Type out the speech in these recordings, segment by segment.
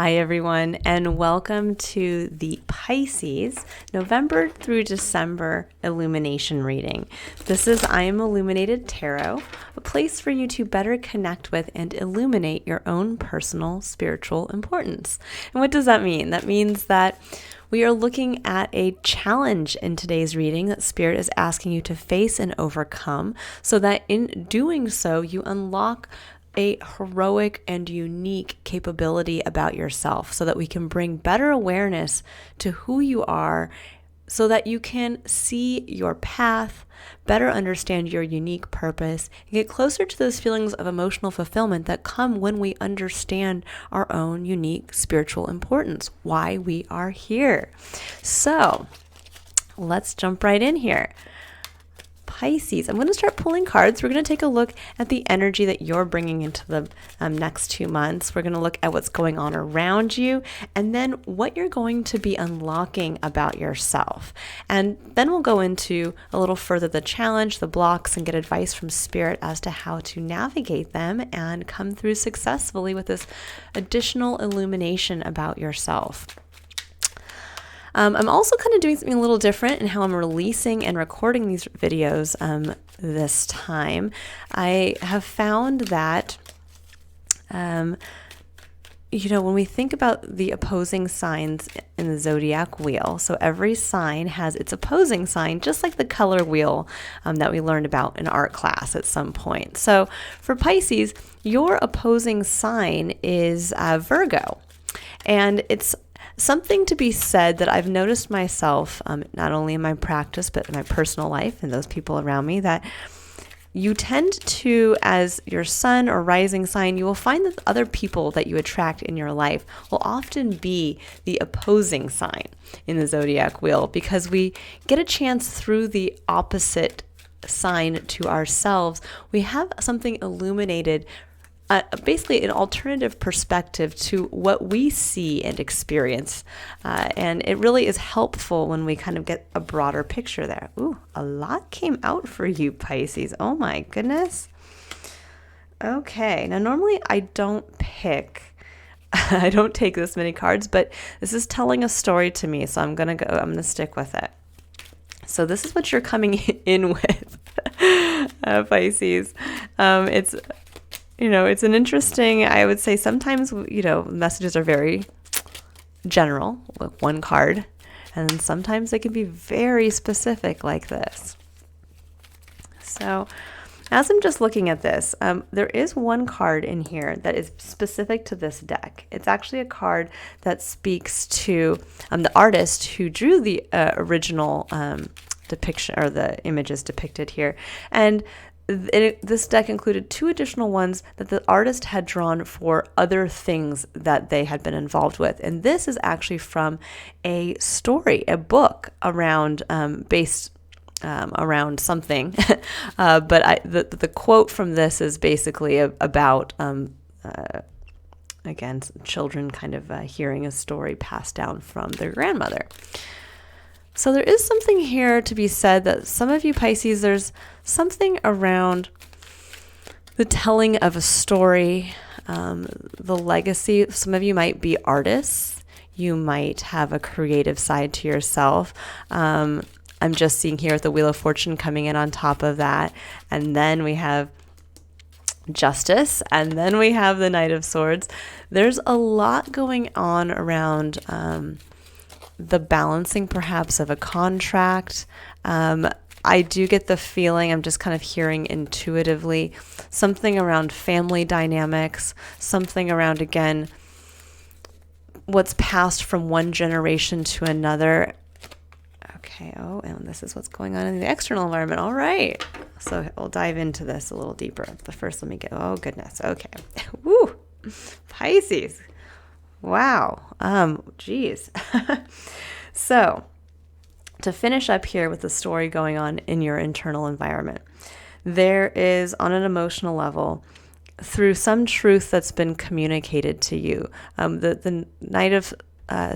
Hi everyone, and welcome to the Pisces November through December Illumination reading. This is I Am Illuminated Tarot, a place for you to better connect with and illuminate your own personal spiritual importance. And what does that mean? That means that we are looking at a challenge in today's reading that Spirit is asking you to face and overcome, so that in doing so, you unlock a heroic and unique capability about yourself, so that we can bring better awareness to who you are, so that you can see your path, better understand your unique purpose, and get closer to those feelings of emotional fulfillment that come when we understand our own unique spiritual importance, why we are here. So let's jump right in here. Pisces, I'm going to start pulling cards. We're going to take a look at the energy that you're bringing into the next 2 months. We're going to look at what's going on around you, and then what you're going to be unlocking about yourself. And then we'll go into a little further the challenge, the blocks, and get advice from Spirit as to how to navigate them and come through successfully with this additional illumination about yourself. I'm also kind of doing something a little different in how I'm releasing and recording these videos this time. I have found that, when we think about the opposing signs in the Zodiac wheel, so every sign has its opposing sign, just like the color wheel that we learned about in art class at some point. So for Pisces, your opposing sign is Virgo, and it's something to be said that I've noticed myself, not only in my practice, but in my personal life and those people around me, that you tend to, as your sun or rising sign, you will find that the other people that you attract in your life will often be the opposing sign in the Zodiac wheel, because we get a chance through the opposite sign to ourselves. We have something illuminated, basically an alternative perspective to what we see and experience. And it really is helpful when we kind of get a broader picture there. Ooh, a lot came out for you, Pisces. Oh my goodness. Okay, now normally I don't pick, I don't take this many cards, but this is telling a story to me, so I'm gonna stick with it. So this is what you're coming in with, Pisces. It's an interesting, I would say sometimes, messages are very general with one card, and then sometimes they can be very specific like this. So as I'm just looking at this, there is one card in here that is specific to this deck. It's actually a card that speaks to the artist who drew the original depiction, or the images depicted here. And this deck included 2 additional ones that the artist had drawn for other things that they had been involved with. And this is actually from a story, a book around, based around something. But the quote from this is basically about, again, children kind of hearing a story passed down from their grandmother. So there is something here to be said that some of you Pisces, there's something around the telling of a story, the legacy. Some of you might be artists. You might have a creative side to yourself. I'm just seeing here with the Wheel of Fortune coming in on top of that. And then we have Justice, and then we have the Knight of Swords. There's a lot going on around the balancing perhaps of a contract. I do get the feeling, I'm just kind of hearing intuitively, something around family dynamics, something around, again, what's passed from one generation to another. Okay, and this is what's going on in the external environment. All right, so we'll dive into this a little deeper. But first, let me get, oh goodness, okay. Woo, Pisces. Wow. Geez. So to finish up here with the story going on in your internal environment, there is, on an emotional level, through some truth that's been communicated to you, the Knight of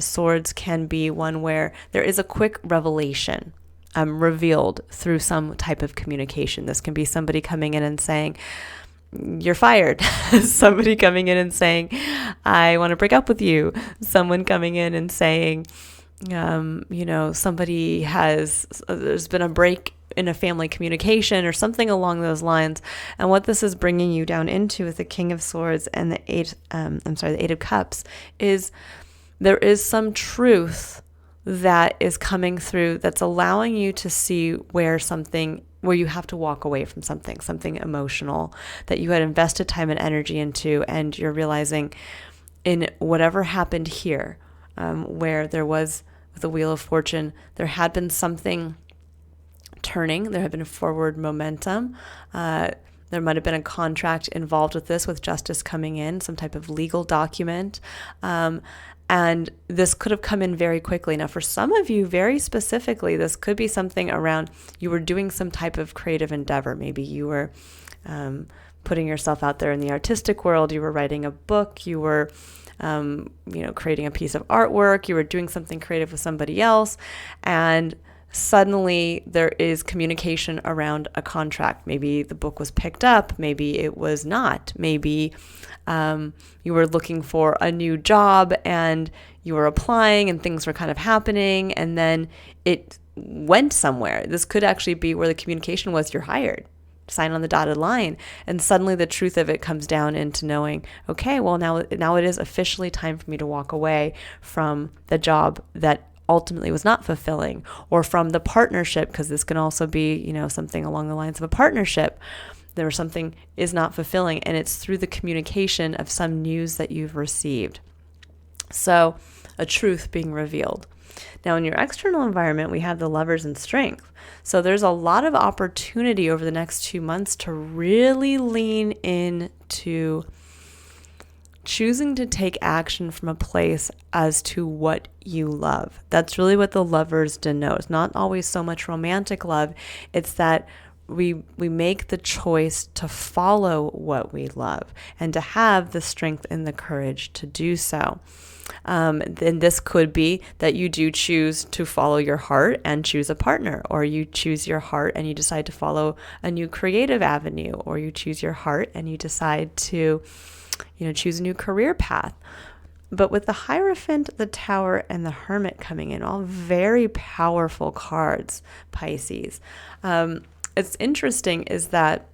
Swords can be one where there is a quick revelation revealed through some type of communication. This can be somebody coming in and saying, you're fired. Somebody coming in and saying, I want to break up with you. Someone coming in and saying, there's been a break in a family communication or something along those lines. And what this is bringing you down into with the King of Swords and the Eight of Cups is there is some truth that is coming through that's allowing you to see where you have to walk away from something emotional that you had invested time and energy into, and you're realizing in whatever happened here, where there was with the Wheel of Fortune, there had been something turning, there had been a forward momentum. There might have been a contract involved with this, with justice coming in, some type of legal document. And this could have come in very quickly. Now, for some of you, very specifically, this could be something around you were doing some type of creative endeavor. Maybe you were putting yourself out there in the artistic world. You were writing a book. You were creating a piece of artwork. You were doing something creative with somebody else. And suddenly there is communication around a contract. Maybe the book was picked up. Maybe it was not. Maybe you were looking for a new job and you were applying and things were kind of happening, and then it went somewhere. This could actually be where the communication was, you're hired, sign on the dotted line. And suddenly the truth of it comes down into knowing, okay, well, now it is officially time for me to walk away from the job that ultimately was not fulfilling, or from the partnership, because this can also be, something along the lines of a partnership. There was something is not fulfilling, and it's through the communication of some news that you've received. So a truth being revealed. Now, in your external environment, we have the Lovers and Strength. So there's a lot of opportunity over the next 2 months to really lean into choosing to take action from a place as to what you love. That's really what the Lovers denote. It's not always so much romantic love. It's that we make the choice to follow what we love and to have the strength and the courage to do so. Then this could be that you do choose to follow your heart and choose a partner, or you choose your heart and you decide to follow a new creative avenue, or you choose your heart and you decide to, choose a new career path. But with the Hierophant, the Tower, and the Hermit coming in, all very powerful cards, Pisces. It's interesting is that,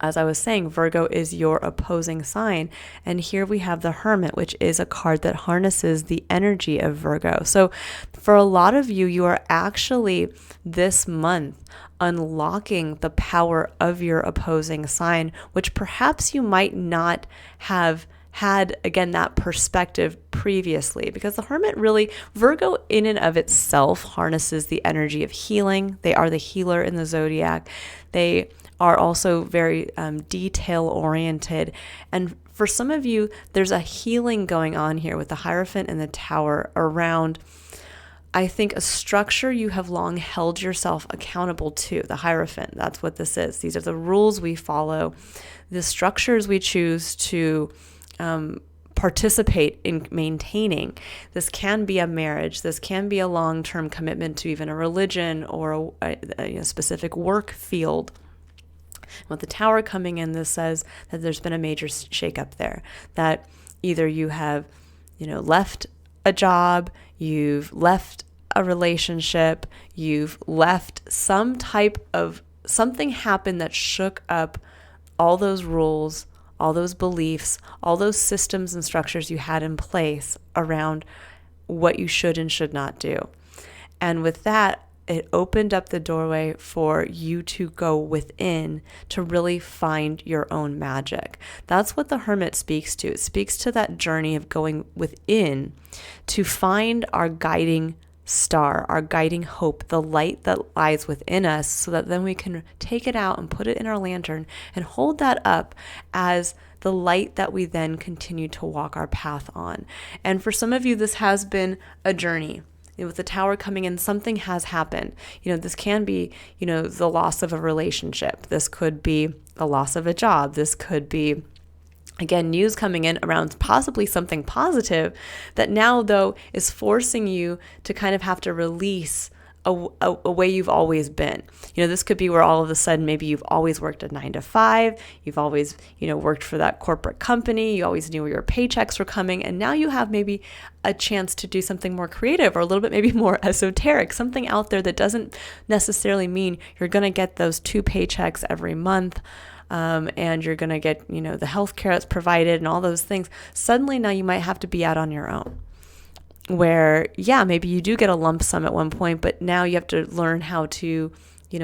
as I was saying, Virgo is your opposing sign. And here we have the Hermit, which is a card that harnesses the energy of Virgo. So for a lot of you, you are actually this month unlocking the power of your opposing sign, which perhaps you might not have had, again, that perspective previously, because the Hermit really, Virgo in and of itself harnesses the energy of healing. They are the healer in the Zodiac. They are also very detail oriented. And for some of you, there's a healing going on here with the Hierophant and the Tower around, I think, a structure you have long held yourself accountable to. The Hierophant, that's what this is. These are the rules we follow, the structures we choose to participate in maintaining. This can be a marriage. This can be a long-term commitment to even a religion or a specific work field. With the Tower coming in, this says that there's been a major shakeup there, that either you have, left a job, you've left a relationship, you've left some type of, something happened that shook up all those rules, all those beliefs, all those systems and structures you had in place around what you should and should not do. And with that, it opened up the doorway for you to go within to really find your own magic. That's what the Hermit speaks to. It speaks to that journey of going within to find our guiding star, our guiding hope, the light that lies within us, so that then we can take it out and put it in our lantern and hold that up as the light that we then continue to walk our path on. And for some of you, this has been a journey. With the Tower coming in, something has happened. This can be, the loss of a relationship. This could be the loss of a job. This could be, again, news coming in around possibly something positive that now, though, is forcing you to kind of have to release a way you've always been. This could be where all of a sudden maybe you've always worked a 9 to 5, you've always, worked for that corporate company, you always knew where your paychecks were coming, and now you have maybe a chance to do something more creative or a little bit maybe more esoteric, something out there that doesn't necessarily mean you're going to get those 2 paychecks every month. And you're going to get, the healthcare that's provided and all those things. Suddenly now you might have to be out on your own. Where, maybe you do get a lump sum at one point, but now you have to learn how to,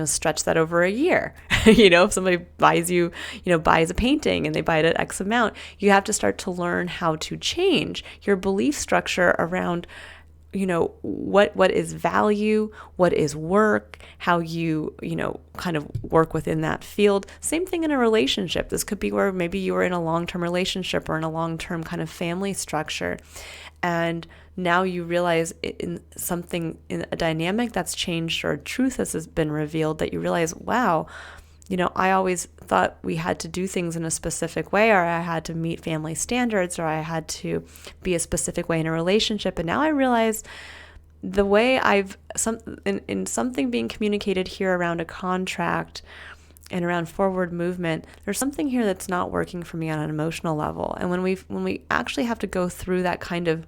stretch that over a year. If somebody buys you, buys a painting and they buy it at X amount, you have to start to learn how to change your belief structure around, what is value, what is work, how you, kind of work within that field. Same thing in a relationship. This could be where maybe you were in a long-term relationship or in a long-term kind of family structure. And now you realize in a dynamic that's changed or a truth has been revealed that you realize, wow, I always thought we had to do things in a specific way, or I had to meet family standards, or I had to be a specific way in a relationship. And now I realize the way in something being communicated here around a contract and around forward movement, there's something here that's not working for me on an emotional level. And when we actually have to go through that kind of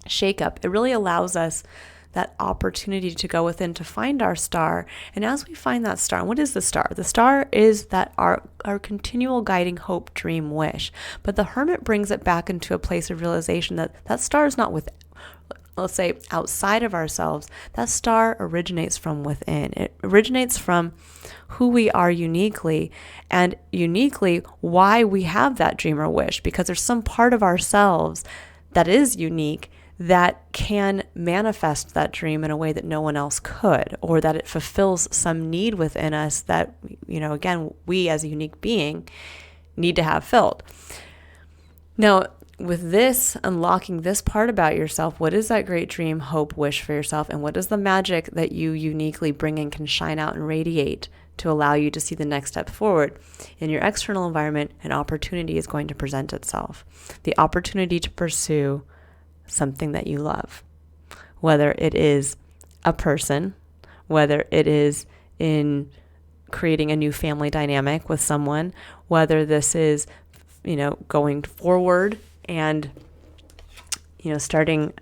shakeup, it really allows us that opportunity to go within to find our star. And as we find that star, what is the star? The star is that our continual guiding hope, dream, wish. But the Hermit brings it back into a place of realization that that star is not with, let's say, outside of ourselves. That star originates from within. It originates from who we are uniquely, and uniquely why we have that dream or wish, because there's some part of ourselves that is unique that can manifest that dream in a way that no one else could, or that it fulfills some need within us that, again, we as a unique being need to have filled. Now, with this, unlocking this part about yourself, what is that great dream, hope, wish for yourself? And what is the magic that you uniquely bring in, can shine out and radiate to allow you to see the next step forward? In your external environment, an opportunity is going to present itself. The opportunity to pursue something that you love, whether it is a person, whether it is in creating a new family dynamic with someone, whether this is, going forward and, starting,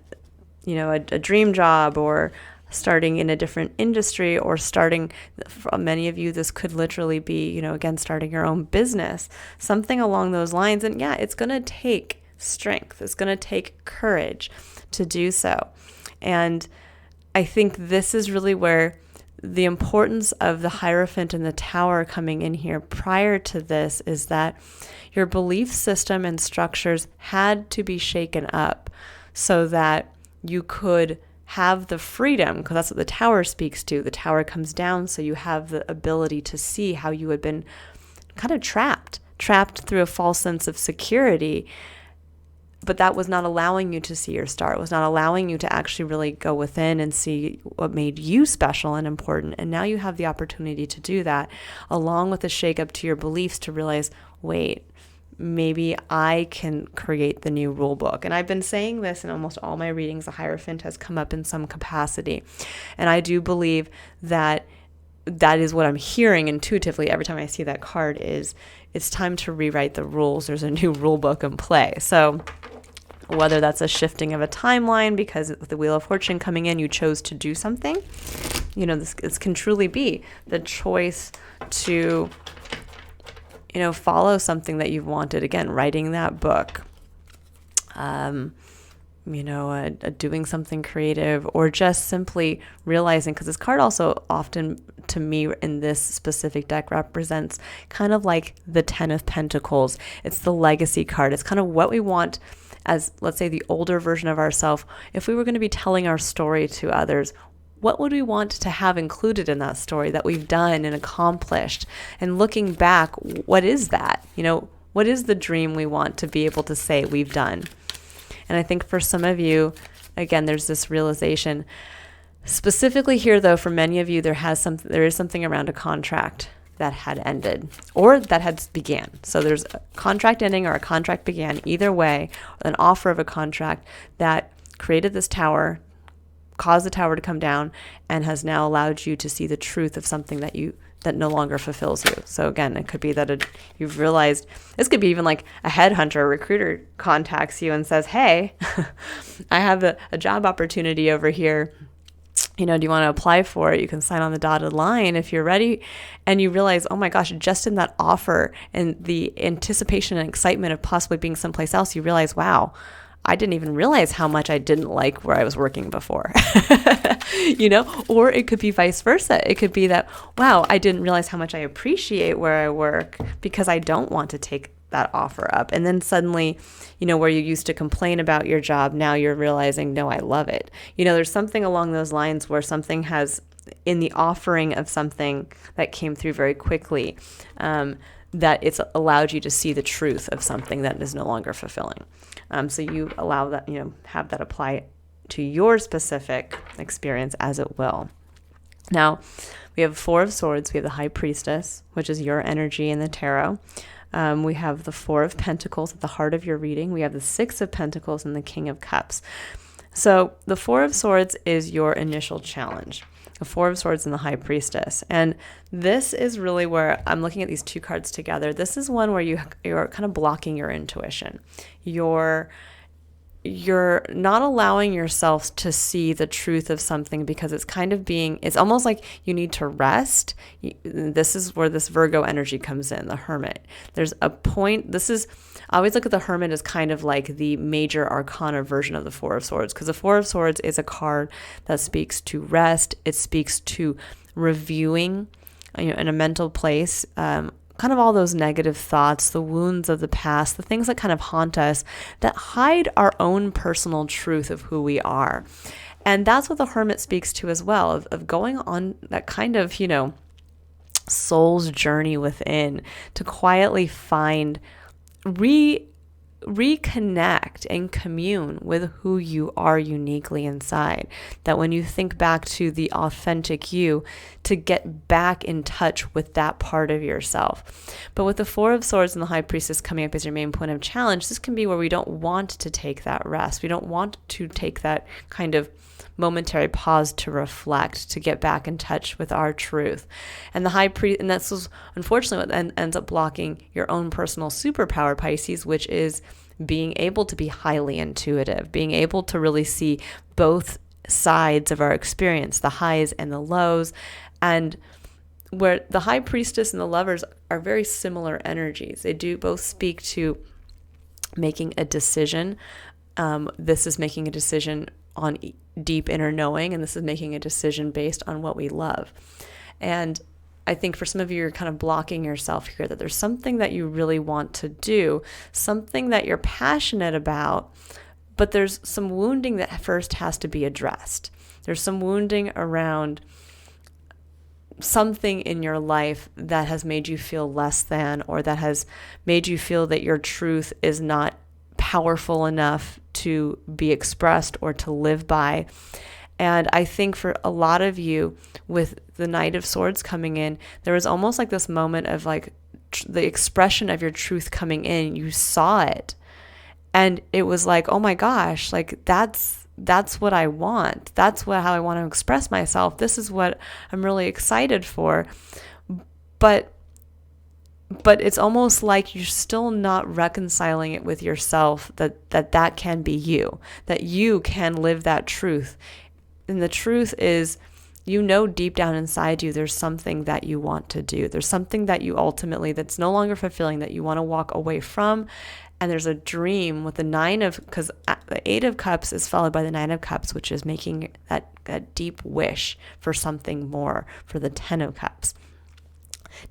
a dream job, or starting in a different industry, or starting, for many of you, this could literally be, again, starting your own business, something along those lines. And it's going to take strength. It's going to take courage to do so. And I think this is really where the importance of the Hierophant and the Tower coming in here prior to this is that your belief system and structures had to be shaken up so that you could have the freedom, because that's what the Tower speaks to. The Tower comes down so you have the ability to see how you had been kind of trapped through a false sense of security. But that was not allowing you to see your star. It was not allowing you to actually really go within and see what made you special and important. And now you have the opportunity to do that, along with a shakeup to your beliefs, to realize, wait, maybe I can create the new rule book. And I've been saying this in almost all my readings. The Hierophant has come up in some capacity. And I do believe that is what I'm hearing intuitively every time I see that card is it's time to rewrite the rules. There's a new rule book in play. So whether that's a shifting of a timeline because with the Wheel of Fortune coming in, you chose to do something, this can truly be the choice to, follow something that you've wanted. Again, writing that book, doing something creative, or just simply realizing, because this card also often to me in this specific deck represents kind of like the 10 of Pentacles. It's the legacy card. It's kind of what we want as, let's say, the older version of ourselves. If we were going to be telling our story to others, what would we want to have included in that story that we've done and accomplished? And looking back, what is that? What is the dream we want to be able to say we've done? And I think for some of you, again, there's this realization. Specifically here, though, for many of you, there is something around a contract that had ended or that had began. So there's a contract ending or a contract began. Either way, an offer of a contract that created this Tower caused the tower to come down and has now allowed you to see the truth of something that no longer fulfills you. So again, it could be that you've realized, this could be even like a headhunter, a recruiter contacts you and says, hey, I have a job opportunity over here. Do you want to apply for it? You can sign on the dotted line if you're ready. And you realize, oh my gosh, just in that offer and the anticipation and excitement of possibly being someplace else, you realize, wow, I didn't even realize how much I didn't like where I was working before, or it could be vice versa. It could be that, wow, I didn't realize how much I appreciate where I work because I don't want to take that offer up. And then suddenly, where you used to complain about your job, now you're realizing, no, I love it. There's something along those lines where something has, in the offering of something that came through very quickly, that it's allowed you to see the truth of something that is no longer fulfilling. So you allow that, have that apply to your specific experience as it will. Now, we have 4 of Swords. We have the High Priestess, which is your energy in the tarot. We have the 4 of Pentacles at the heart of your reading. We have the 6 of Pentacles and the King of Cups. So the 4 of Swords is your initial challenge. The 4 of Swords and the High Priestess. And this is really where I'm looking at these 2 cards together. This is one where you're kind of blocking your intuition. You're not allowing yourself to see the truth of something because it's almost like you need to rest. This is where this Virgo energy comes in, the Hermit. There's a point, I always look at the Hermit as kind of like the major arcana version of the 4 of Swords, because the 4 of Swords is a card that speaks to rest. It speaks to reviewing, in a mental place, kind of all those negative thoughts, the wounds of the past, the things that kind of haunt us, that hide our own personal truth of who we are. And that's what the Hermit speaks to as well, of going on that kind of, soul's journey within to quietly find, reconnect and commune with who you are uniquely inside. That when you think back to the authentic you, to get back in touch with that part of yourself. But with the 4 of Swords and the High Priestess coming up as your main point of challenge, this can be where we don't want to take that rest. We don't want to take that kind of momentary pause to reflect, to get back in touch with our truth. And the High Priest, and that's unfortunately what ends up blocking your own personal superpower, Pisces, which is being able to be highly intuitive, being able to really see both sides of our experience, the highs and the lows. And where the High Priestess and the Lovers are very similar energies. They do both speak to making a decision. This is making a decision on deep inner knowing, and this is making a decision based on what we love. And I think for some of you, you're kind of blocking yourself here, that there's something that you really want to do, something that you're passionate about, but there's some wounding that first has to be addressed. There's some wounding around something in your life that has made you feel less than, or that has made you feel that your truth is not powerful enough to be expressed or to live by. And I think for a lot of you, with the Knight of Swords coming in, there was almost like this moment of like the expression of your truth coming in. You saw it, and it was like, oh my gosh, like that's what I want. That's how I want to express myself. This is what I'm really excited for. But it's almost like you're still not reconciling it with yourself, that can be you, that you can live that truth. And the truth is, deep down inside you, there's something that you want to do. There's something that you ultimately, that's no longer fulfilling, that you want to walk away from. And there's a dream with because the 8 of Cups is followed by the 9 of Cups, which is making that deep wish for something more, for the 10 of Cups.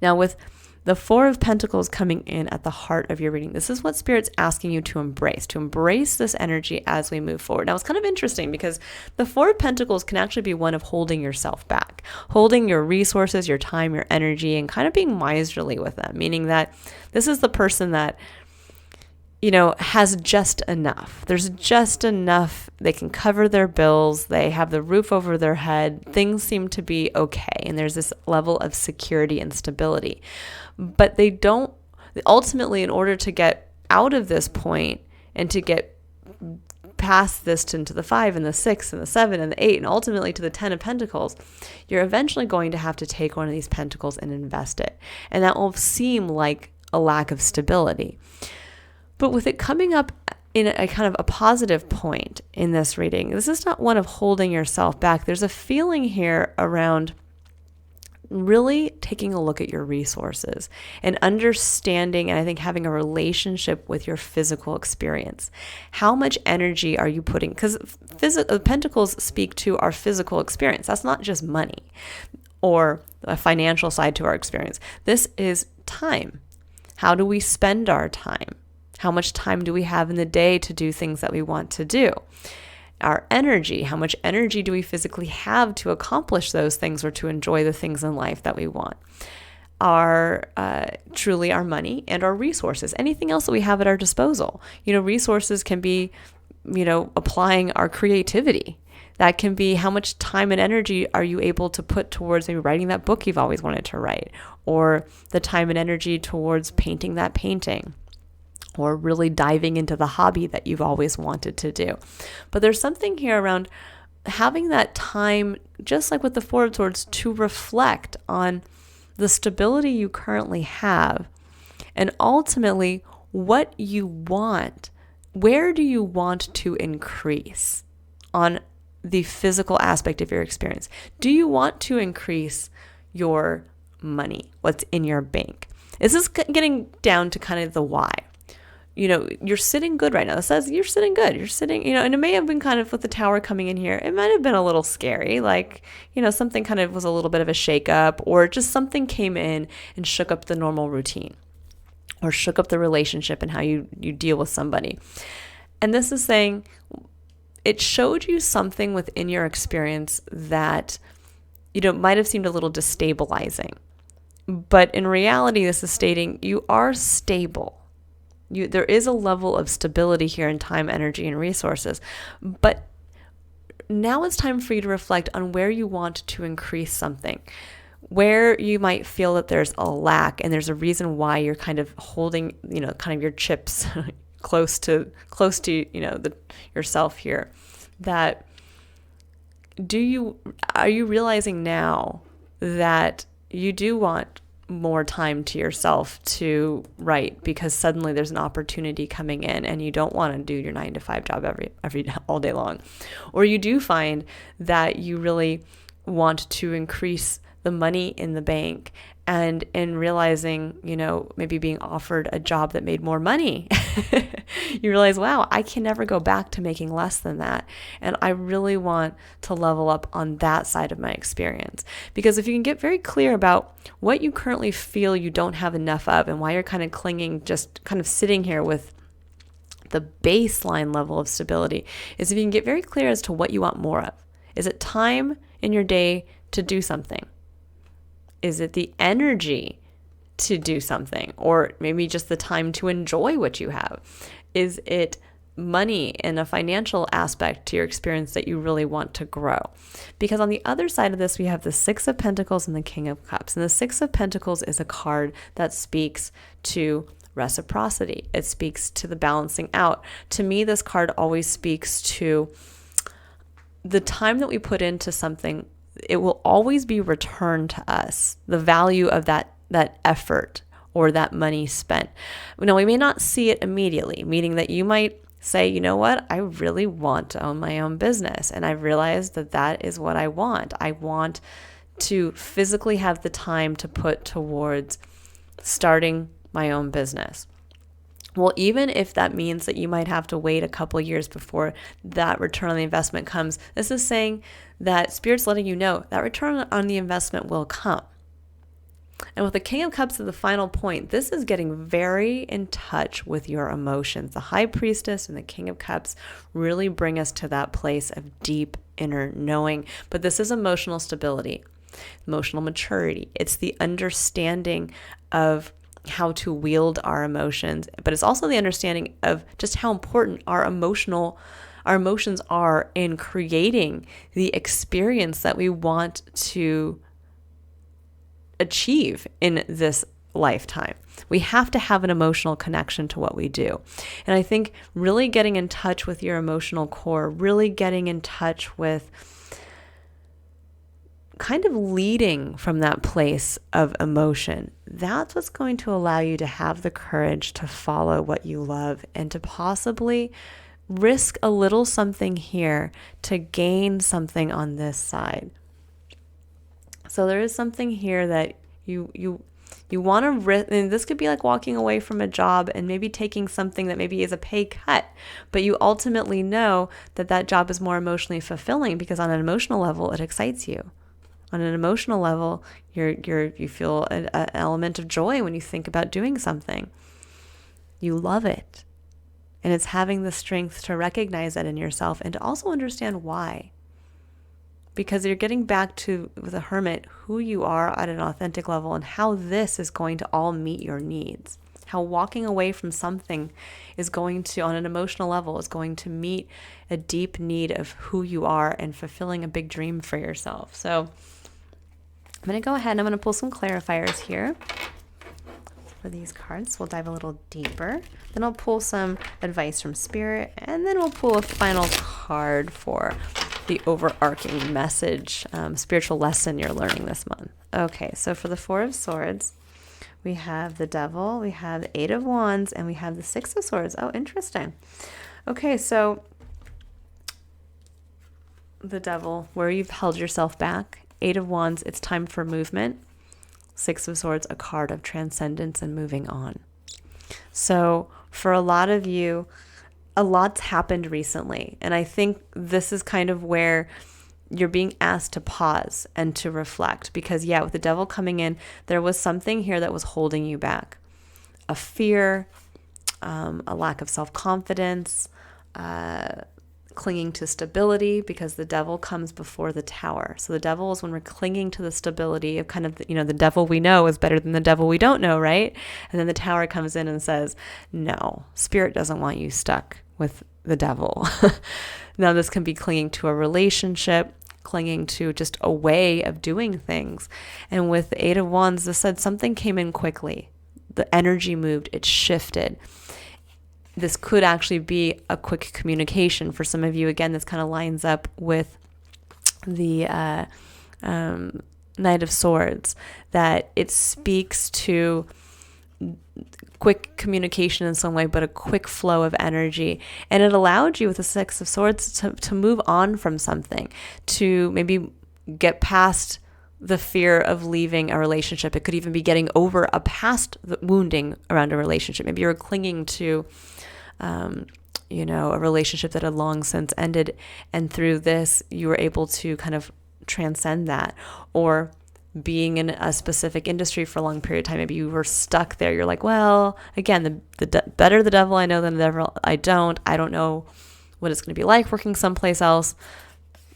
Now with the 4 of Pentacles coming in at the heart of your reading, this is what Spirit's asking you to embrace this energy as we move forward. Now, it's kind of interesting because the 4 of Pentacles can actually be one of holding yourself back, holding your resources, your time, your energy, and kind of being miserly with them, meaning that this is the person that, has just enough. There's just enough. They can cover their bills. They have the roof over their head. Things seem to be okay. And there's this level of security and stability. But they don't, ultimately, in order to get out of this point and to get pass this into the 5 and the 6 and the 7 and the 8 and ultimately to the 10 of Pentacles, you're eventually going to have to take one of these pentacles and invest it. And that will seem like a lack of stability. But with it coming up in a kind of a positive point in this reading, this is not one of holding yourself back. There's a feeling here around really taking a look at your resources and understanding, and I think having a relationship with your physical experience. How much energy are you putting? Because pentacles speak to our physical experience. That's not just money or a financial side to our experience. This is time. How do we spend our time? How much time do we have in the day to do things that we want to do? Our energy, how much energy do we physically have to accomplish those things or to enjoy the things in life that we want? Truly our money and our resources, anything else that we have at our disposal. Resources can be, applying our creativity. That can be how much time and energy are you able to put towards maybe writing that book you've always wanted to write, or the time and energy towards painting that painting, or really diving into the hobby that you've always wanted to do. But there's something here around having that time, just like with the Four of Swords, to reflect on the stability you currently have and ultimately what you want. Where do you want to increase on the physical aspect of your experience? Do you want to increase your money, what's in your bank? This is getting down to kind of the why. You're sitting good right now. It says you're sitting good. You're sitting, and it may have been kind of with the Tower coming in here, it might have been a little scary. Like, something kind of was a little bit of a shakeup, or just something came in and shook up the normal routine or shook up the relationship and how you deal with somebody. And this is saying it showed you something within your experience that, might have seemed a little destabilizing. But in reality, this is stating you are stable. There is a level of stability here in time, energy, and resources. But now it's time for you to reflect on where you want to increase something, where you might feel that there's a lack and there's a reason why you're kind of holding, kind of your chips close to yourself here. That are you realizing now that you do want more time to yourself to write, because suddenly there's an opportunity coming in and you don't want to do your 9-to-5 job every all day long? Or you do find that you really want to increase the money in the bank, and in realizing, maybe being offered a job that made more money, you realize, wow, I can never go back to making less than that. And I really want to level up on that side of my experience. Because if you can get very clear about what you currently feel you don't have enough of and why you're kind of clinging, just kind of sitting here with the baseline level of stability, is if you can get very clear as to what you want more of. Is it time in your day to do something? Is it the energy to do something, or maybe just the time to enjoy what you have? Is it money and a financial aspect to your experience that you really want to grow? Because on the other side of this, we have the Six of Pentacles and the King of Cups. And the Six of Pentacles is a card that speaks to reciprocity. It speaks to the balancing out. To me, this card always speaks to the time that we put into something. It will always be returned to us, the value of that effort or that money spent. Now, we may not see it immediately, meaning that you might say, you know what, I really want to own my own business. And I've realized that is what I want. I want to physically have the time to put towards starting my own business. Well, even if that means that you might have to wait a couple of years before that return on the investment comes, this is saying that Spirit's letting you know that return on the investment will come. And with the King of Cups at the final point, this is getting very in touch with your emotions. The High Priestess and the King of Cups really bring us to that place of deep inner knowing. But this is emotional stability, emotional maturity. It's the understanding of how to wield our emotions, but it's also the understanding of just how important our emotions are in creating the experience that we want to achieve in this lifetime. We have to have an emotional connection to what we do. And I think really getting in touch with your emotional core, really getting in touch with kind of leading from that place of emotion, that's what's going to allow you to have the courage to follow what you love and to possibly risk a little something here to gain something on this side. So there is something here that you want to risk, and this could be like walking away from a job and maybe taking something that maybe is a pay cut, but you ultimately know that that job is more emotionally fulfilling because on an emotional level, it excites you. On an emotional level, you feel an element of joy when you think about doing something. You love it. And it's having the strength to recognize that in yourself and to also understand why. Because you're getting back to, with a hermit, who you are at an authentic level and how this is going to all meet your needs. How walking away from something is going to, on an emotional level, is going to meet a deep need of who you are and fulfilling a big dream for yourself. So I'm going to go ahead and I'm going to pull some clarifiers here for these cards. We'll dive a little deeper. Then I'll pull some advice from Spirit, and then we'll pull a final card for the overarching message, spiritual lesson you're learning this month. Okay, so for the Four of Swords, we have the Devil, we have the Eight of Wands, and we have the Six of Swords. Oh, interesting. Okay, so the Devil, where you've held yourself back. Eight of Wands, it's time for movement. Six of Swords, a card of transcendence and moving on. So for a lot of you, a lot's happened recently. And I think this is kind of where you're being asked to pause and to reflect. Because yeah, with the Devil coming in, there was something here that was holding you back. A fear, a lack of self-confidence, clinging to stability, because the Devil comes before the Tower. So the Devil is when we're clinging to the stability of kind of, the devil we know is better than the devil we don't know, right? And then the Tower comes in and says, no, Spirit doesn't want you stuck with the devil. Now this can be clinging to a relationship, clinging to just a way of doing things. And with the Eight of Wands, this said something came in quickly. The energy moved, it shifted. This could actually be a quick communication for some of you. Again, this kind of lines up with the Knight of Swords, that it speaks to quick communication in some way, but a quick flow of energy. And it allowed you with the Six of Swords to move on from something, to maybe get past the fear of leaving a relationship. It could even be getting over a past wounding around a relationship. Maybe you're clinging to a relationship that had long since ended, and through this you were able to kind of transcend that. Or being in a specific industry for a long period of time, maybe you were stuck there. You're like, well, again, the better the devil I know than the devil I don't know what it's going to be like working someplace else.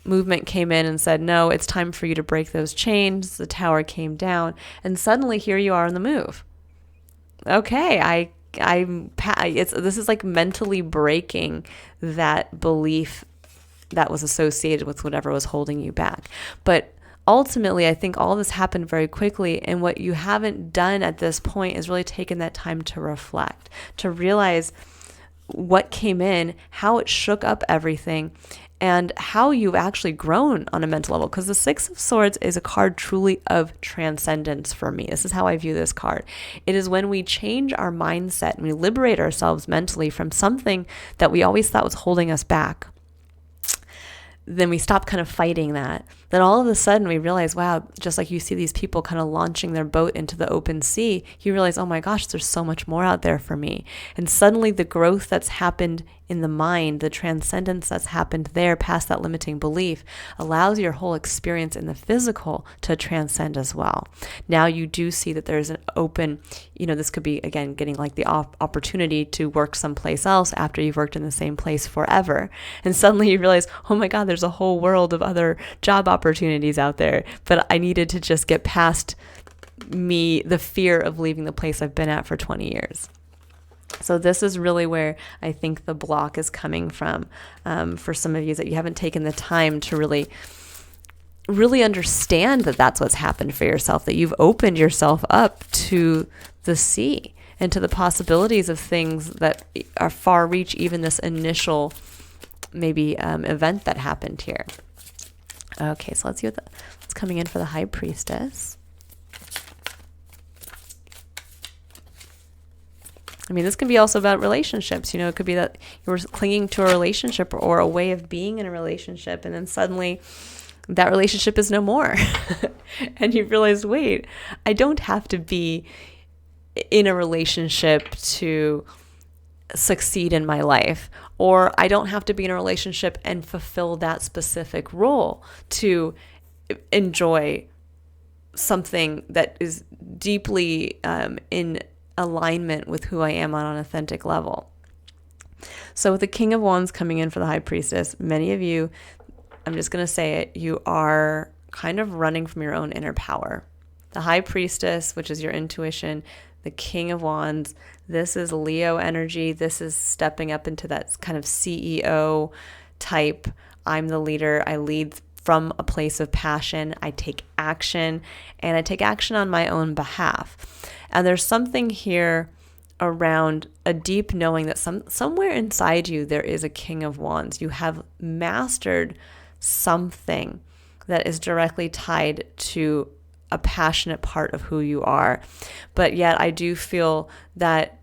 Movement came in and said, no, it's time for you to break those chains. The Tower came down, and suddenly here you are on the move. Okay, this is like mentally breaking that belief that was associated with whatever was holding you back. But ultimately, I think all this happened very quickly, and what you haven't done at this point is really taken that time to reflect, to realize what came in, how it shook up everything, and how you've actually grown on a mental level. Because the Six of Swords is a card truly of transcendence for me. This is how I view this card. It is when we change our mindset and we liberate ourselves mentally from something that we always thought was holding us back. Then we stop kind of fighting that. Then all of a sudden we realize, wow, just like you see these people kind of launching their boat into the open sea, you realize, oh my gosh, there's so much more out there for me. And suddenly the growth that's happened in the mind, the transcendence that's happened there past that limiting belief, allows your whole experience in the physical to transcend as well. Now you do see that there's an open, this could be, again, getting like the opportunity to work someplace else after you've worked in the same place forever. And suddenly you realize, oh my God, there's a whole world of other job opportunities out there. But I needed to just get past the fear of leaving the place I've been at for 20 years. So this is really where I think the block is coming from for some of you, that you haven't taken the time to really really understand that that's what's happened for yourself, that you've opened yourself up to the sea and to the possibilities of things that are far reach even this initial maybe event that happened here. Okay, so let's see what's coming in for the High Priestess. I mean, this can be also about relationships. You know, it could be that you were clinging to a relationship or a way of being in a relationship, and then suddenly that relationship is no more. And you realize, wait, I don't have to be in a relationship to succeed in my life, or I don't have to be in a relationship and fulfill that specific role to enjoy something that is deeply in alignment with who I am on an authentic level. So with the King of Wands coming in for the High Priestess, many of you, I'm just going to say it, you are kind of running from your own inner power. The High Priestess, which is your intuition, the King of Wands, this is Leo energy. This is stepping up into that kind of CEO type. I'm the leader. I lead from a place of passion. I take action, and I take action on my own behalf. And there's something here around a deep knowing that somewhere inside you there is a King of Wands. You have mastered something that is directly tied to a passionate part of who you are. But yet I do feel that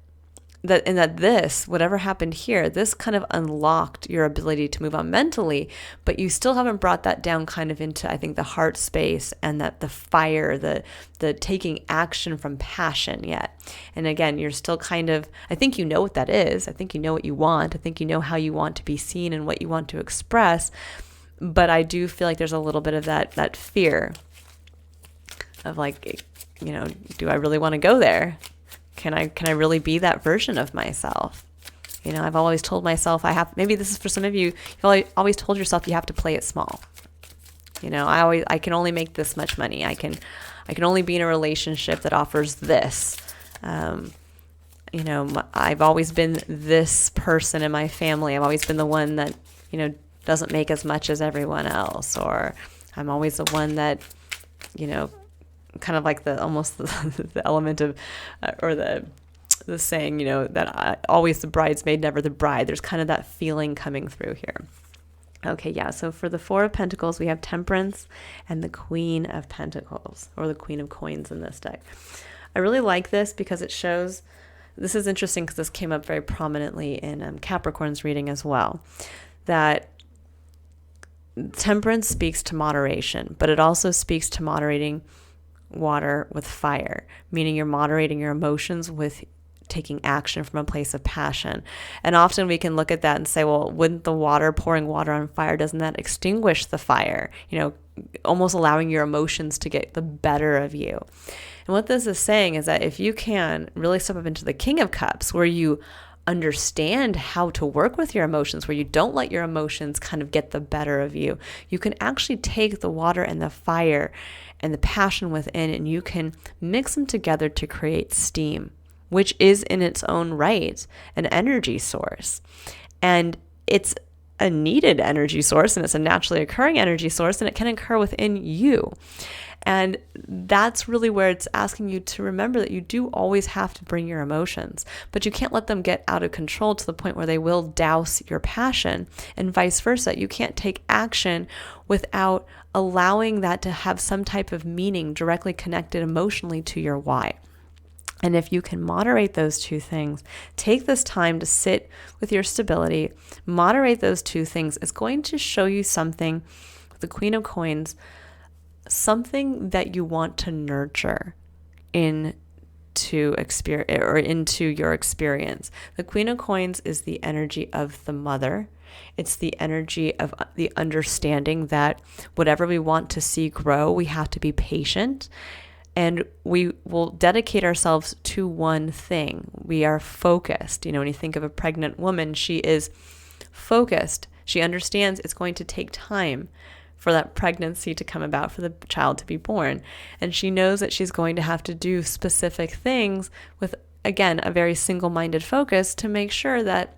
this, whatever happened here, this kind of unlocked your ability to move on mentally, but you still haven't brought that down kind of into, I think, the heart space and that the fire, the taking action from passion yet. And again, you're still kind of, I think you know what that is. I think you know what you want. I think you know how you want to be seen and what you want to express. But I do feel like there's a little bit of that fear of like, you know, do I really want to go there? Can I really be that version of myself? You know, I've always told myself maybe this is for some of you, you've always told yourself you have to play it small. You know, I can only make this much money. I can only be in a relationship that offers this. You know, I've always been this person in my family. I've always been the one that, you know, doesn't make as much as everyone else, or I'm always the one that, you know, kind of like the element of, or the saying, you know, that always the bridesmaid, never the bride. There's kind of that feeling coming through here. Okay, yeah. So for the Four of Pentacles, we have Temperance and the Queen of Pentacles, or the Queen of Coins in this deck. I really like this because it shows, this is interesting because this came up very prominently in Capricorn's reading as well, that Temperance speaks to moderation, but it also speaks to moderating water with fire, meaning you're moderating your emotions with taking action from a place of passion. And often we can look at that and say, well, wouldn't pouring water on fire, doesn't that extinguish the fire? You know, almost allowing your emotions to get the better of you. And what this is saying is that if you can really step up into the King of Cups, where you understand how to work with your emotions, where you don't let your emotions kind of get the better of you, you can actually take the water and the fire and the passion within, and you can mix them together to create steam, which is in its own right an energy source. And it's a needed energy source, and it's a naturally occurring energy source, and it can occur within you. And that's really where it's asking you to remember that you do always have to bring your emotions, but you can't let them get out of control to the point where they will douse your passion, and vice versa. You can't take action without allowing that to have some type of meaning directly connected emotionally to your why. And if you can moderate those two things, take this time to sit with your stability, moderate those two things, it's going to show you something, the Queen of Coins, something that you want to nurture into your experience. The Queen of Coins is the energy of the mother. It's the energy of the understanding that whatever we want to see grow, we have to be patient, and we will dedicate ourselves to one thing. We are focused. You know, when you think of a pregnant woman, she is focused. She understands it's going to take time for that pregnancy to come about, for the child to be born. And she knows that she's going to have to do specific things with, again, a very single-minded focus to make sure that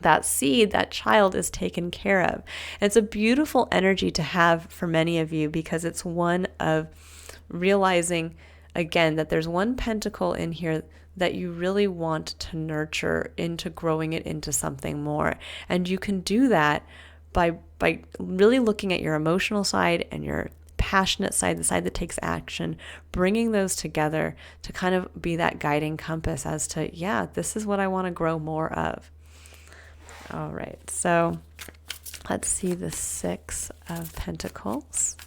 that seed, that child is taken care of. And it's a beautiful energy to have for many of you, because it's one of realizing, again, that there's one pentacle in here that you really want to nurture into growing it into something more. And you can do that by really looking at your emotional side and your passionate side, the side that takes action, bringing those together to kind of be that guiding compass as to, yeah, this is what I want to grow more of. All right, so let's see the Six of Pentacles.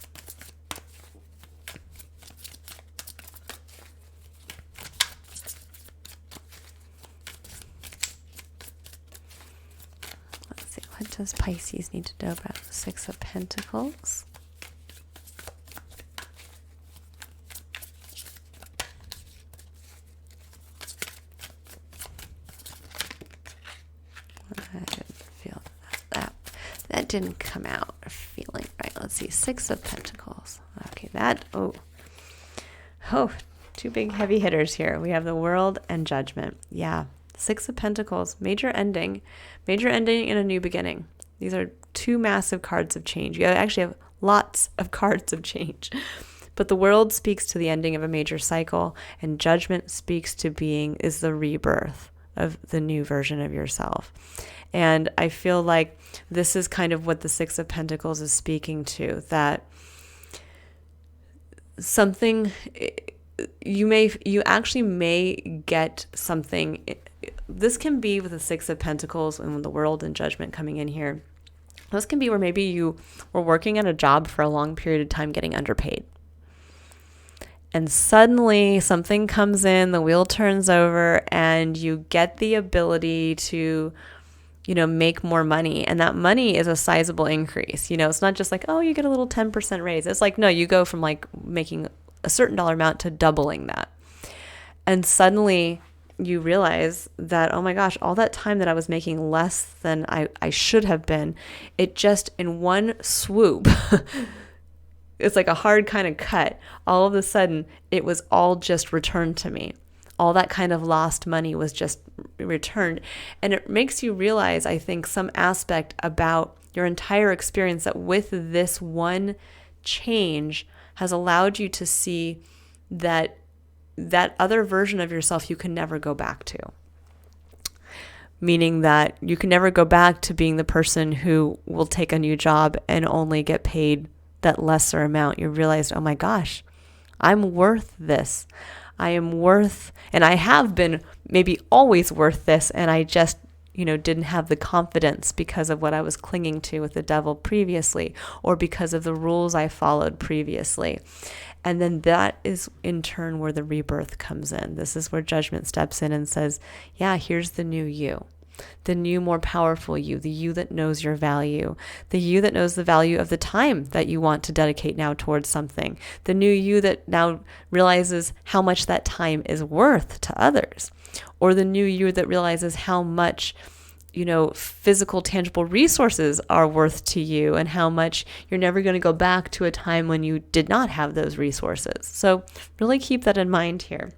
Let's see, what does Pisces need to know about the Six of Pentacles? That didn't come out feeling right. Let's see, Six of Pentacles. Okay, two big heavy hitters here. We have the World and Judgment. Yeah, Six of Pentacles, major ending and a new beginning. These are two massive cards of change. You actually have lots of cards of change. But the World speaks to the ending of a major cycle, and Judgment speaks to is the rebirth of the new version of yourself. And I feel like this is kind of what the Six of Pentacles is speaking to, that something, you actually may get something. This can be with the Six of Pentacles and the World and Judgment coming in here. This can be where maybe you were working at a job for a long period of time getting underpaid. And suddenly something comes in, the wheel turns over, and you get the ability to make more money. And that money is a sizable increase. It's not just like, oh, you get a little 10% raise. It's like, no, you go from like making a certain dollar amount to doubling that. And suddenly you realize that, oh my gosh, all that time that I was making less than I should have been, it just in one swoop, it's like a hard kind of cut. All of a sudden, it was all just returned to me. All that kind of lost money was just returned. And it makes you realize, I think, some aspect about your entire experience, that with this one change has allowed you to see that other version of yourself you can never go back to. Meaning that you can never go back to being the person who will take a new job and only get paid that lesser amount. You realized, oh my gosh, I'm worth this. I am worth, and I have been maybe always worth this, and I just, didn't have the confidence because of what I was clinging to with the devil previously, or because of the rules I followed previously. And then that is in turn where the rebirth comes in. This is where Judgment steps in and says, yeah, here's the new you. The new, more powerful you, the you that knows your value, the you that knows the value of the time that you want to dedicate now towards something, the new you that now realizes how much that time is worth to others, or the new you that realizes how much, physical, tangible resources are worth to you, and how much you're never going to go back to a time when you did not have those resources. So really keep that in mind here.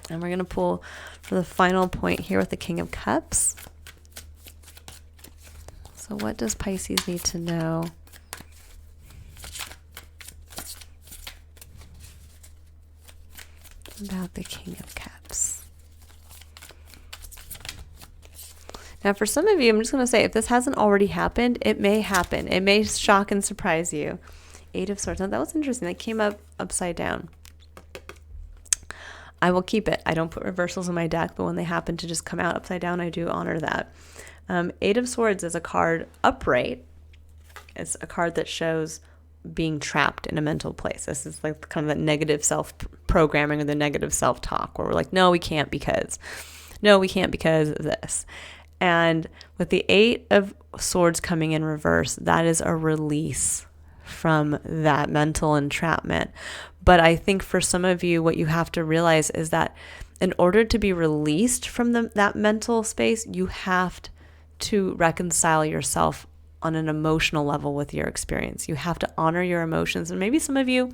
And we're going to pull for the final point here with the King of Cups. So what does Pisces need to know about the King of Cups? Now, for some of you, I'm just going to say, if this hasn't already happened, it may happen. It may shock and surprise you. Eight of Swords. Now, that was interesting. That came up upside down. I will keep it. I don't put reversals in my deck, but when they happen to just come out upside down, I do honor that. Eight of Swords is a card upright. It's a card that shows being trapped in a mental place. This is like kind of that negative self-programming or the negative self-talk where we're like, no, we can't because of this. And with the Eight of Swords coming in reverse, that is a release from that mental entrapment. But I think for some of you, what you have to realize is that in order to be released from that mental space, you have to reconcile yourself on an emotional level with your experience. You have to honor your emotions. And maybe some of you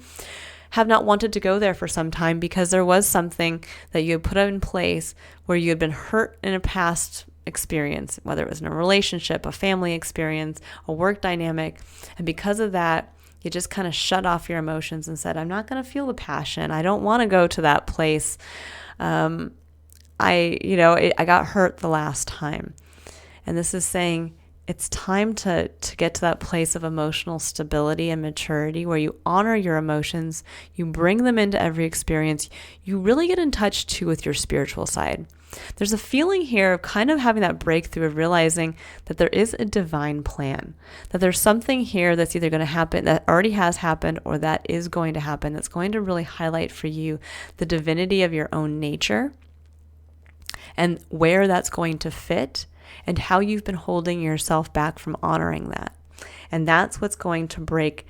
have not wanted to go there for some time because there was something that you had put in place where you had been hurt in a past experience, whether it was in a relationship, a family experience, a work dynamic. And because of that, you just kind of shut off your emotions and said, I'm not going to feel the passion. I don't want to go to that place. I got hurt the last time. And this is saying it's time to get to that place of emotional stability and maturity where you honor your emotions, you bring them into every experience, you really get in touch too with your spiritual side. There's a feeling here of kind of having that breakthrough of realizing that there is a divine plan, that there's something here that's either going to happen, that already has happened, or that is going to happen, that's going to really highlight for you the divinity of your own nature and where that's going to fit and how you've been holding yourself back from honoring that. And that's what's going to break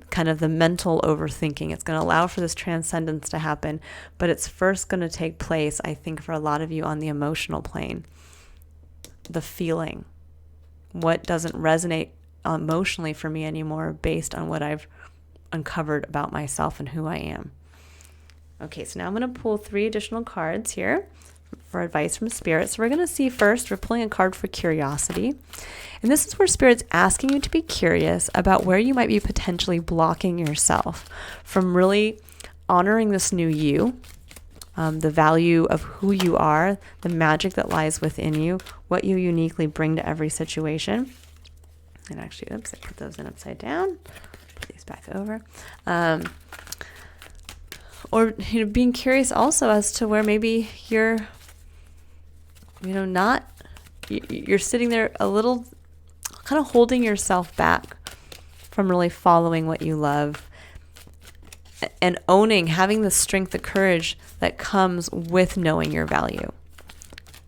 kind of the mental overthinking. It's going to allow for this transcendence to happen, but it's first going to take place, I think, for a lot of you on the emotional plane. The feeling. What doesn't resonate emotionally for me anymore based on what I've uncovered about myself and who I am. Okay, so now I'm going to pull 3 additional cards here for advice from Spirit. So we're going to see first, we're pulling a card for curiosity. And this is where Spirit's asking you to be curious about where you might be potentially blocking yourself from really honoring this new you, the value of who you are, the magic that lies within you, what you uniquely bring to every situation. And actually, oops, I put those in upside down. Put these back over. Or being curious also as to where maybe you're, you're sitting there a little kind of holding yourself back from really following what you love and owning, having the strength, the courage that comes with knowing your value.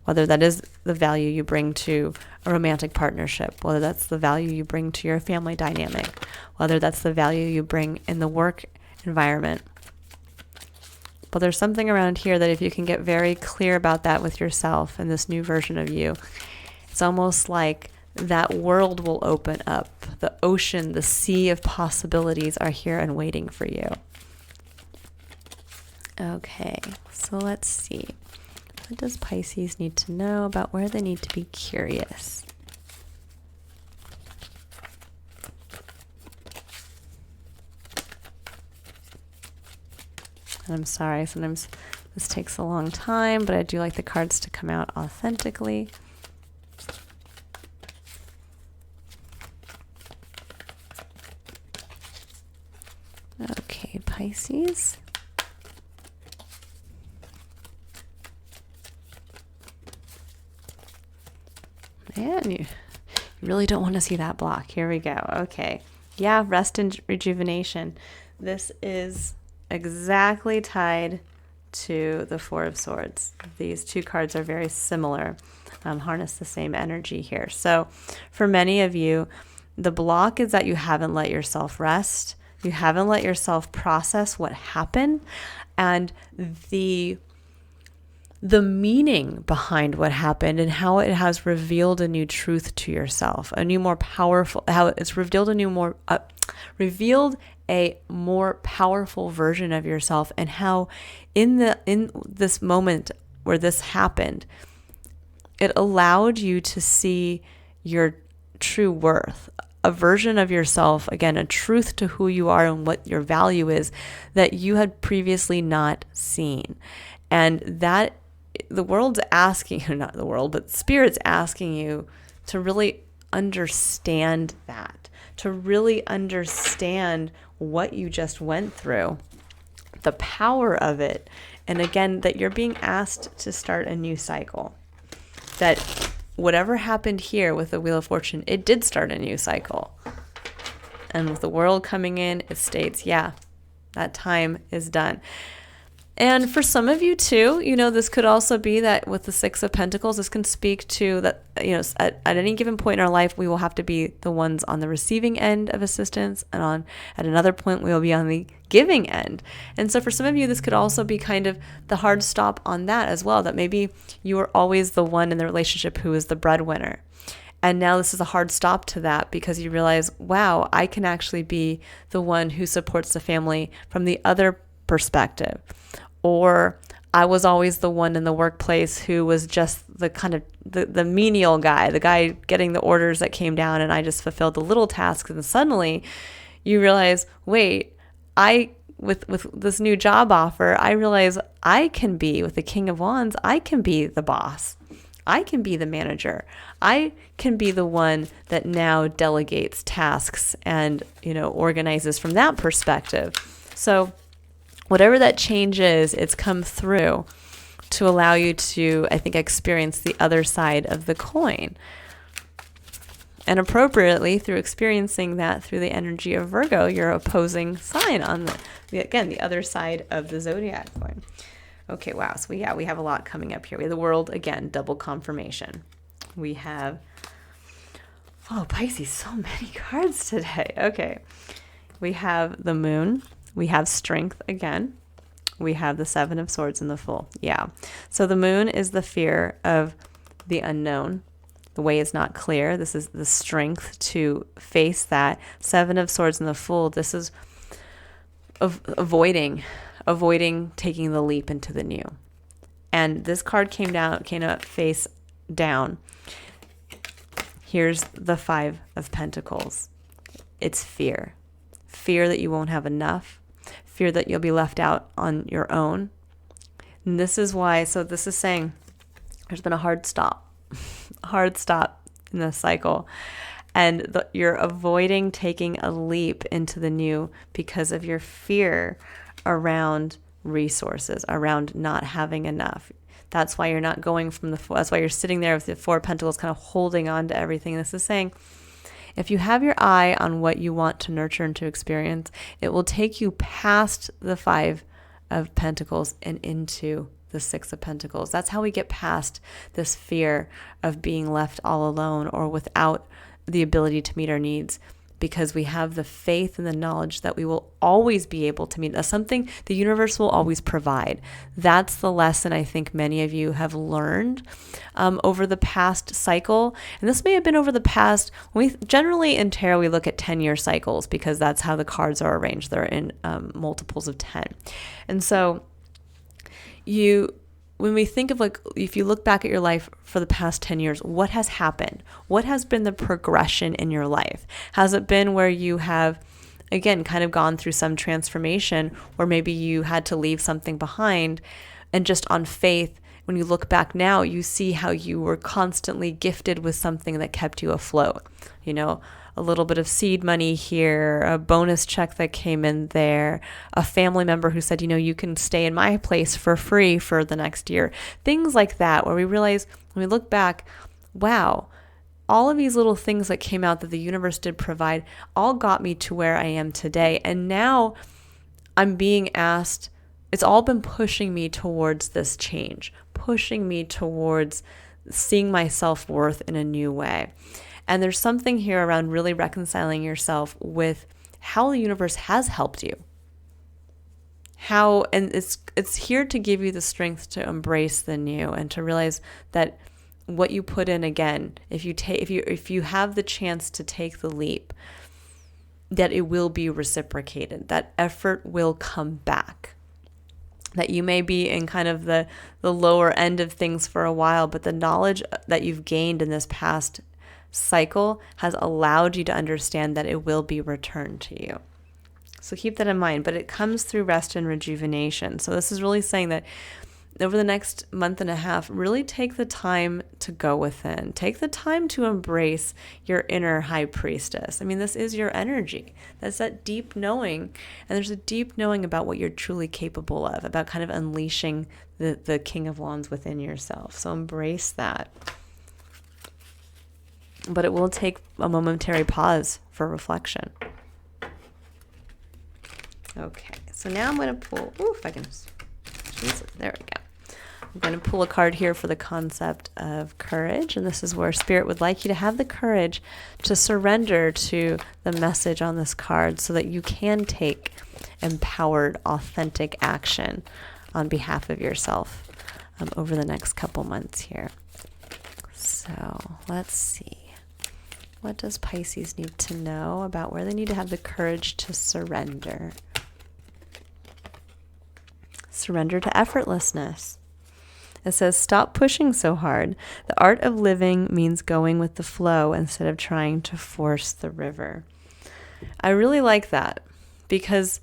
Whether that is the value you bring to a romantic partnership, whether that's the value you bring to your family dynamic, whether that's the value you bring in the work environment. But there's something around here that if you can get very clear about that with yourself and this new version of you, it's almost like that world will open up. The ocean, the sea of possibilities are here and waiting for you. Okay, so let's see. What does Pisces need to know about where they need to be curious? And I'm sorry, sometimes this takes a long time, but I do like the cards to come out authentically. Okay, Pisces. Man, you really don't want to see that block. Here we go. Okay. Yeah, rest and rejuvenation. This is exactly tied to the Four of Swords. These 2 cards are very similar, harness the same energy here. So for many of you, the block is that you haven't let yourself rest. You haven't let yourself process what happened and the meaning behind what happened and how it has revealed a new truth to yourself, a new, more powerful, how it's revealed a more powerful version of yourself, and how in this moment where this happened, it allowed you to see your true worth, a version of yourself, again, a truth to who you are and what your value is that you had previously not seen. And that the world's asking, not the world, but Spirit's asking you to really understand that, to really understand what you just went through, the power of it. And again, that you're being asked to start a new cycle. That whatever happened here with the Wheel of Fortune, it did start a new cycle. And with the World coming in, it states, yeah, that time is done. And for some of you too, this could also be that with the Six of Pentacles, this can speak to that, at any given point in our life, we will have to be the ones on the receiving end of assistance, and at another point, we will be on the giving end. And so for some of you, this could also be kind of the hard stop on that as well, that maybe you were always the one in the relationship who is the breadwinner. And now this is a hard stop to that because you realize, wow, I can actually be the one who supports the family from the other perspective. Or I was always the one in the workplace who was just the kind of the menial guy, the guy getting the orders that came down, and I just fulfilled the little tasks. And suddenly you realize, wait, with this new job offer, I realize I can be, with the King of Wands, I can be the boss. I can be the manager. I can be the one that now delegates tasks and, organizes from that perspective. So whatever that change is, it's come through to allow you to, I think, experience the other side of the coin. And appropriately, through experiencing that through the energy of Virgo, your opposing sign on the other side of the Zodiac coin. Okay, wow. So we have a lot coming up here. We have the World, again, double confirmation. We have, Pisces, so many cards today. Okay. We have the Moon. We have Strength again. We have the Seven of Swords and the Fool. Yeah. So the Moon is the fear of the unknown. The way is not clear. This is the strength to face that. Seven of Swords and the Fool. This is avoiding taking the leap into the new. And this card came up face down. Here's the Five of Pentacles. It's fear. Fear that you won't have enough. Fear that you'll be left out on your own. And this is why, so this is saying there's been a hard stop in this cycle. And you're avoiding taking a leap into the new because of your fear around resources, around not having enough. That's why you're not going from that's why you're sitting there with the Four of Pentacles kind of holding on to everything. This is saying, if you have your eye on what you want to nurture and to experience, it will take you past the Five of Pentacles and into the Six of Pentacles. That's how we get past this fear of being left all alone or without the ability to meet our needs, because we have the faith and the knowledge that we will always be able to meet. That's something the universe will always provide. That's the lesson I think many of you have learned over the past cycle. And this may have been over the past, generally in tarot, we look at 10-year cycles because that's how the cards are arranged. They're in multiples of 10. And so when we think of, like, if you look back at your life for the past 10 years, what has happened? What has been the progression in your life? Has it been where you have, again, kind of gone through some transformation, or maybe you had to leave something behind, and just on faith, when you look back now, you see how you were constantly gifted with something that kept you afloat, a little bit of seed money here, a bonus check that came in there, a family member who said, you can stay in my place for free for the next year. Things like that, where we realize when we look back, wow, all of these little things that came out that the universe did provide all got me to where I am today. And now I'm being asked, it's all been pushing me towards this change, pushing me towards seeing my self-worth in a new way. And there's something here around really reconciling yourself with how the universe has helped you. And it's here to give you the strength to embrace the new and to realize that what you put in, again, if you have the chance to take the leap, that it will be reciprocated. That effort will come back. That you may be in kind of the lower end of things for a while, but the knowledge that you've gained in this past cycle has allowed you to understand that it will be returned to you. So keep that in mind, but it comes through rest and rejuvenation. So this is really saying that over the next month and a half, really take the time to go within. Take the time to embrace your inner high priestess. I mean, this is your energy. That's that deep knowing. And there's a deep knowing about what you're truly capable of, about kind of unleashing the King of Wands within yourself. So embrace that. But it will take a momentary pause for reflection. Okay, so now I'm going to pull, if I can, Jesus, there we go. I'm going to pull a card here for the concept of courage, and this is where Spirit would like you to have the courage to surrender to the message on this card so that you can take empowered, authentic action on behalf of yourself over the next couple months here. So let's see. What does Pisces need to know about where they need to have the courage to surrender? surrender to effortlessness. It says, stop pushing so hard. The art of living means going with the flow instead of trying to force the river. I really like that because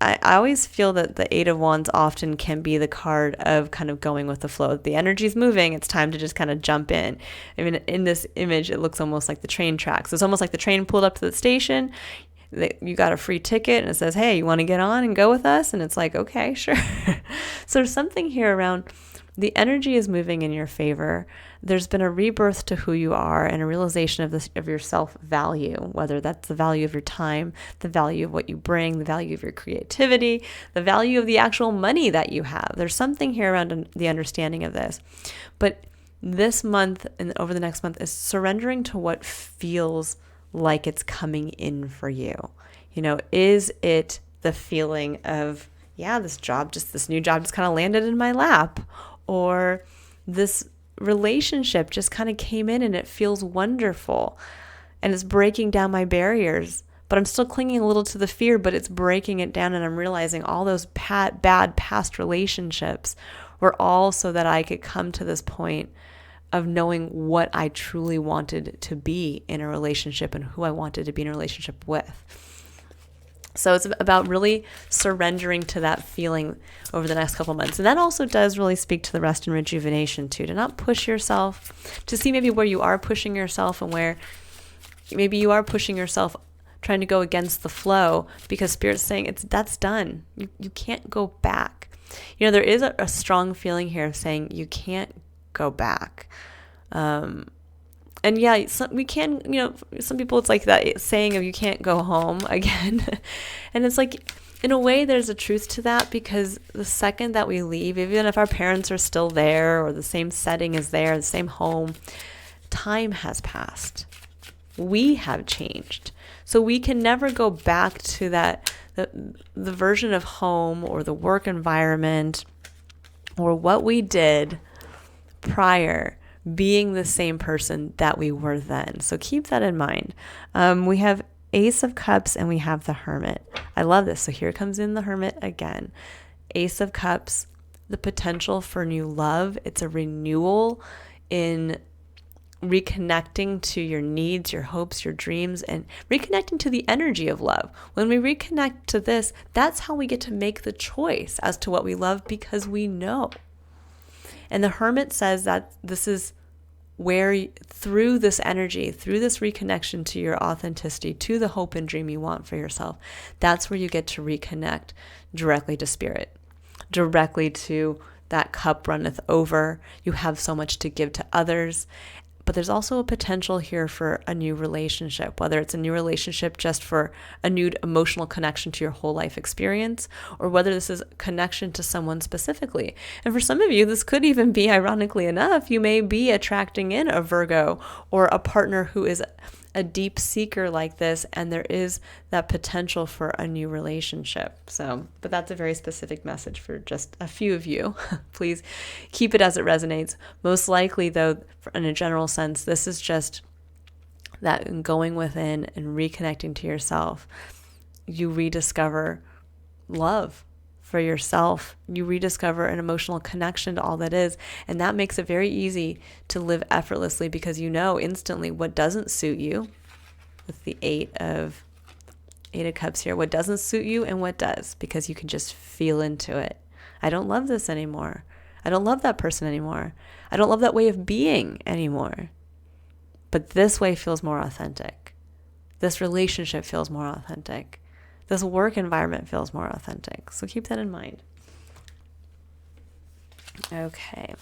I always feel that the Eight of Wands often can be the card of kind of going with the flow. The energy's moving. It's time to just kind of jump in. I mean, in this image, it looks almost like the train tracks. So it's almost like the train pulled up to the station. You got a free ticket and it says, hey, you want to get on and go with us? And it's like, okay, sure. So there's something here around the energy is moving in your favor. There's been a rebirth to who you are and a realization of your self-value, whether that's the value of your time, the value of what you bring, the value of your creativity, the value of the actual money that you have. There's something here around the understanding of this. But this month and over the next month is surrendering to what feels like it's coming in for you. Is it the feeling of, yeah, this new job just kind of landed in my lap, or this relationship just kind of came in and it feels wonderful and it's breaking down my barriers, but I'm still clinging a little to the fear, but it's breaking it down, and I'm realizing all those bad past relationships were all so that I could come to this point of knowing what I truly wanted to be in a relationship and who I wanted to be in a relationship with. So it's about really surrendering to that feeling over the next couple months. And that also does really speak to the rest and rejuvenation too, to not push yourself, to see maybe where you are pushing yourself and where maybe you are pushing yourself trying to go against the flow because Spirit's saying that's done. You can't go back. There is a strong feeling here of saying you can't go back. And yeah, we can, some people, it's like that saying of you can't go home again. And it's like, in a way, there's a truth to that, because the second that we leave, even if our parents are still there or the same setting is there, the same home, time has passed. We have changed. So we can never go back to that, the version of home or the work environment or what we did prior being the same person that we were then. So keep that in mind. We have Ace of Cups and we have the Hermit. I love this. So here comes in the Hermit again. Ace of Cups, the potential for new love. It's a renewal in reconnecting to your needs, your hopes, your dreams, and reconnecting to the energy of love. When we reconnect to this, that's how we get to make the choice as to what we love, because we know. And the Hermit says that this is where, through this energy, through this reconnection to your authenticity, to the hope and dream you want for yourself, that's where you get to reconnect directly to Spirit, directly to that cup runneth over. You have so much to give to others. But there's also a potential here for a new relationship, whether it's a new relationship just for a new emotional connection to your whole life experience, or whether this is a connection to someone specifically. And for some of you, this could even be, ironically enough, you may be attracting in a Virgo or a partner who is a deep seeker like this, and there is that potential for a new relationship. But that's a very specific message for just a few of you. Please keep it as it resonates. Most likely, though, in a general sense, this is just that going within and reconnecting to yourself. You rediscover love for yourself. You rediscover an emotional connection to all that is, and that makes it very easy to live effortlessly, because you know instantly what doesn't suit you with the Eight of Cups here, what doesn't suit you and what does, because you can just feel into it. I don't love this anymore. I don't love that person anymore. I don't love that way of being anymore. But this way feels more authentic. This relationship feels more authentic. This work environment feels more authentic. So keep that in mind. Okay.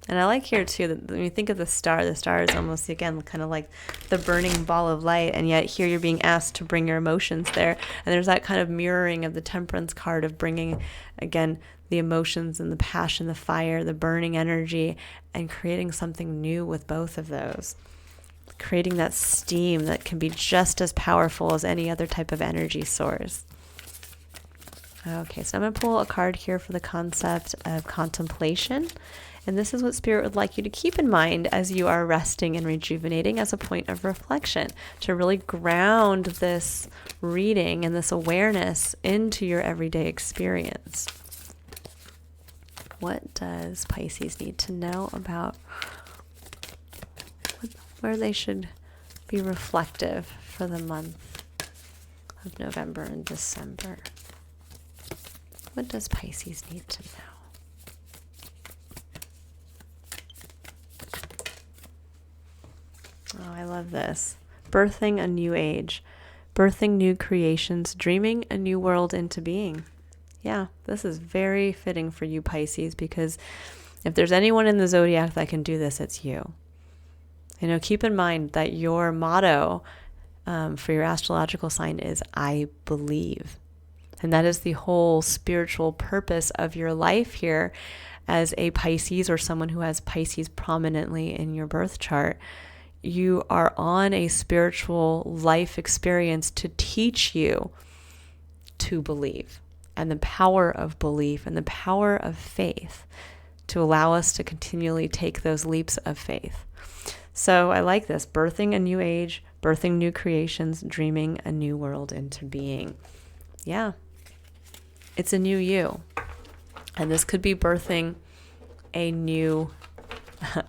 And I like here too that when you think of the star is almost, again, kind of like the burning ball of light. And yet here you're being asked to bring your emotions there. And there's that kind of mirroring of the Temperance card of bringing, again, the emotions and the passion, the fire, the burning energy, and creating something new with both of those. Creating that steam that can be just as powerful as any other type of energy source. Okay, so I'm going to pull a card here for the concept of contemplation. And this is what Spirit would like you to keep in mind as you are resting and rejuvenating, as a point of reflection, to really ground this reading and this awareness into your everyday experience. What does Pisces need to know about where they should be reflective for the month of November and December? What does Pisces need to know? Oh, I love this. Birthing a new age, birthing new creations, dreaming a new world into being. Yeah, this is very fitting for you, Pisces, because if there's anyone in the zodiac that can do this, it's you. You know, keep in mind that your motto for your astrological sign is I believe. And that is the whole spiritual purpose of your life here as a Pisces, or someone who has Pisces prominently in your birth chart. You are on a spiritual life experience to teach you to believe, and the power of belief and the power of faith to allow us to continually take those leaps of faith. So I like this, birthing a new age, birthing new creations, dreaming a new world into being. Yeah, it's a new you. And this could be birthing a new,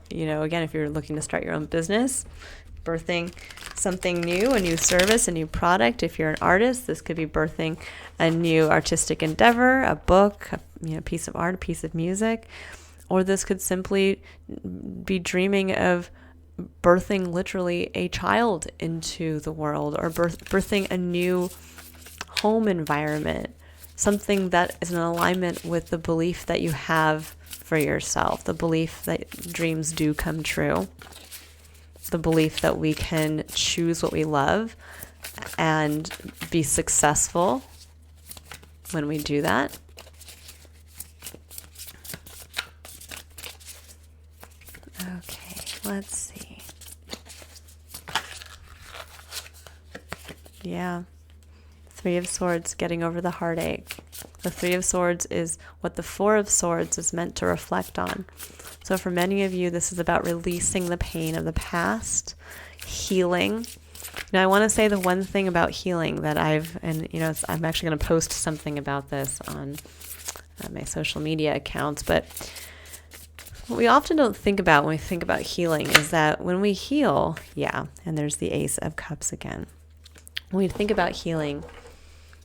again, if you're looking to start your own business, birthing something new, a new service, a new product. If you're an artist, this could be birthing a new artistic endeavor, a book, a piece of art, a piece of music. Or this could simply be dreaming of birthing literally a child into the world, or birthing a new home environment, something that is in alignment with the belief that you have for yourself, the belief that dreams do come true, the belief that we can choose what we love and be successful when we do that. Okay, let's see. Yeah. Three of Swords, getting over the heartache. The Three of Swords is what the Four of Swords is meant to reflect on. So for many of you, this is about releasing the pain of the past, healing. Now, I want to say the one thing about healing that I'm actually going to post something about this on my social media accounts, but what we often don't think about when we think about healing is that when we heal, and there's the Ace of Cups again. When we think about healing,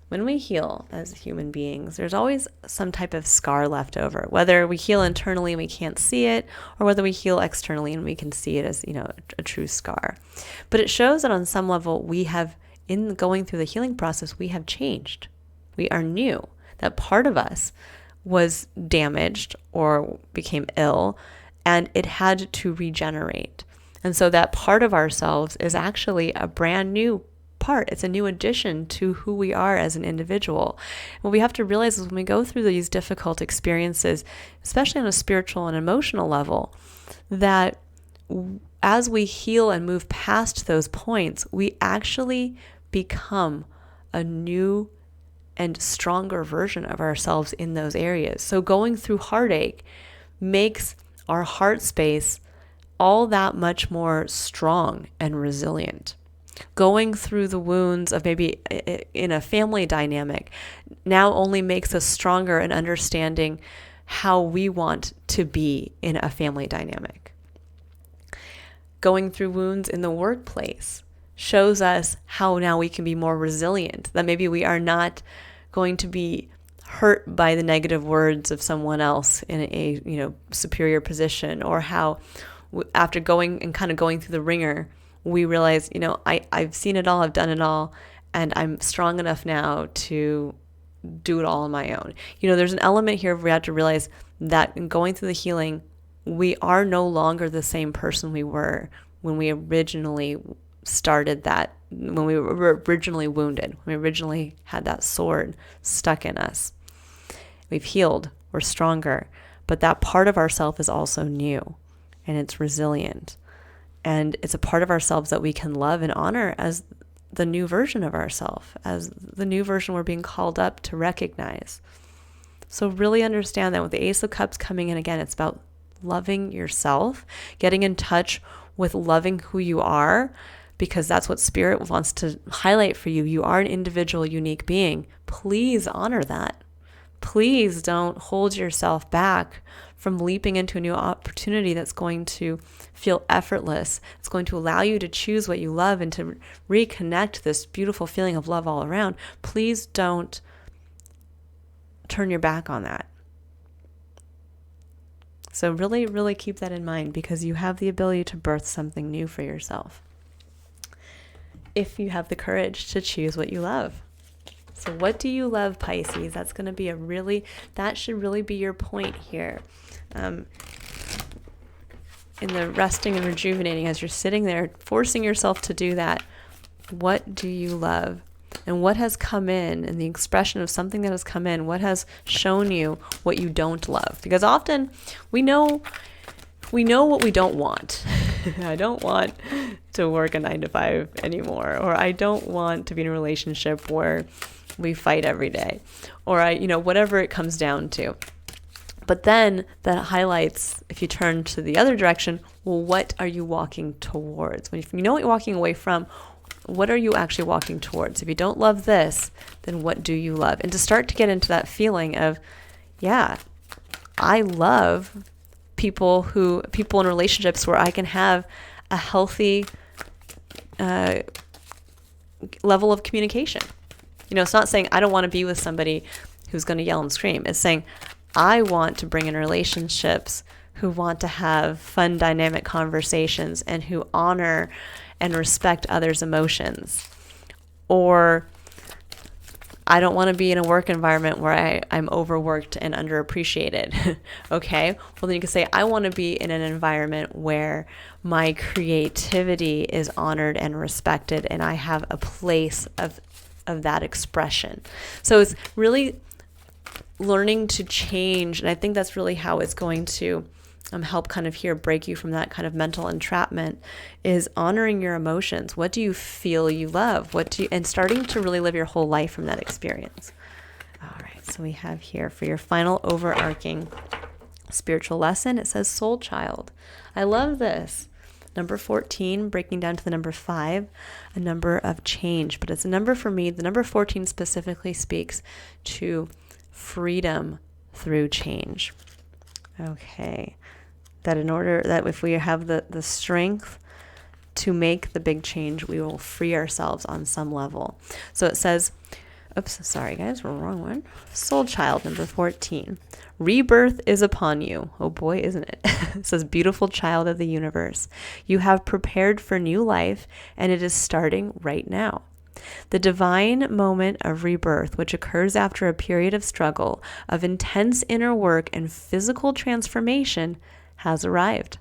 when we heal as human beings, there's always some type of scar left over, whether we heal internally and we can't see it, or whether we heal externally and we can see it as, a true scar. But it shows that on some level, we have, in going through the healing process, we have changed. We are new. That part of us was damaged or became ill, and it had to regenerate. And so that part of ourselves is actually a brand new part. It's a new addition to who we are as an individual. What we have to realize is when we go through these difficult experiences, especially on a spiritual and emotional level, that as we heal and move past those points, we actually become a new and stronger version of ourselves in those areas. So going through heartache makes our heart space all that much more strong and resilient. Going through the wounds of maybe in a family dynamic now only makes us stronger in understanding how we want to be in a family dynamic. Going through wounds in the workplace shows us how now we can be more resilient, that maybe we are not going to be hurt by the negative words of someone else in a superior position, or how after going through the ringer, we realize, I've seen it all, I've done it all, and I'm strong enough now to do it all on my own. There's an element here where we have to realize that in going through the healing, we are no longer the same person we were when we originally started that, when we were originally wounded, when we originally had that sword stuck in us. We've healed, we're stronger, but that part of ourself is also new, and it's resilient. And it's a part of ourselves that we can love and honor as the new version of ourselves, as the new version we're being called up to recognize. So really understand that with the Ace of Cups coming in again, it's about loving yourself, getting in touch with loving who you are, because that's what Spirit wants to highlight for you. You are an individual, unique being. Please honor that. Please don't hold yourself back from leaping into a new opportunity that's going to feel effortless. It's going to allow you to choose what you love and to reconnect this beautiful feeling of love all around. Please don't turn your back on that. So really, really keep that in mind, because you have the ability to birth something new for yourself if you have the courage to choose what you love. So what do you love, Pisces? That's going to be that should really be your point here. In the resting and rejuvenating, as you're sitting there, forcing yourself to do that, what do you love? And what has come in the expression of something that has come in, what has shown you what you don't love? Because often we know what we don't want. I don't want to work a 9-to-5 anymore, or I don't want to be in a relationship where we fight every day, or whatever it comes down to. But then that highlights, if you turn to the other direction, well, what are you walking towards? When you know what you're walking away from, what are you actually walking towards? If you don't love this, then what do you love? And to start to get into that feeling of, yeah, I love people in relationships where I can have a healthy level of communication. It's not saying I don't want to be with somebody who's going to yell and scream. It's saying I want to bring in relationships who want to have fun, dynamic conversations and who honor and respect others' emotions. Or I don't want to be in a work environment where I'm overworked and underappreciated. Okay? Well, then you can say, I want to be in an environment where my creativity is honored and respected, and I have a place of that expression. So it's really learning to change, and I think that's really how it's going to help kind of break you from that kind of mental entrapment, is honoring your emotions. What do you feel you love? And starting to really live your whole life from that experience. All right, so we have here for your final overarching spiritual lesson, it says soul child. I love this. Number 14, breaking down to the number 5, a number of change. But it's a number for me. The number 14 specifically speaks to freedom through change. Okay. That if we have the strength to make the big change, we will free ourselves on some level. So it says, oops, sorry guys, we're wrong one. Soul child, number 14. Rebirth is upon you. Oh boy, isn't it? It says, beautiful child of the universe. You have prepared for new life, and it is starting right now. The divine moment of rebirth, which occurs after a period of struggle, of intense inner work and physical transformation, has arrived.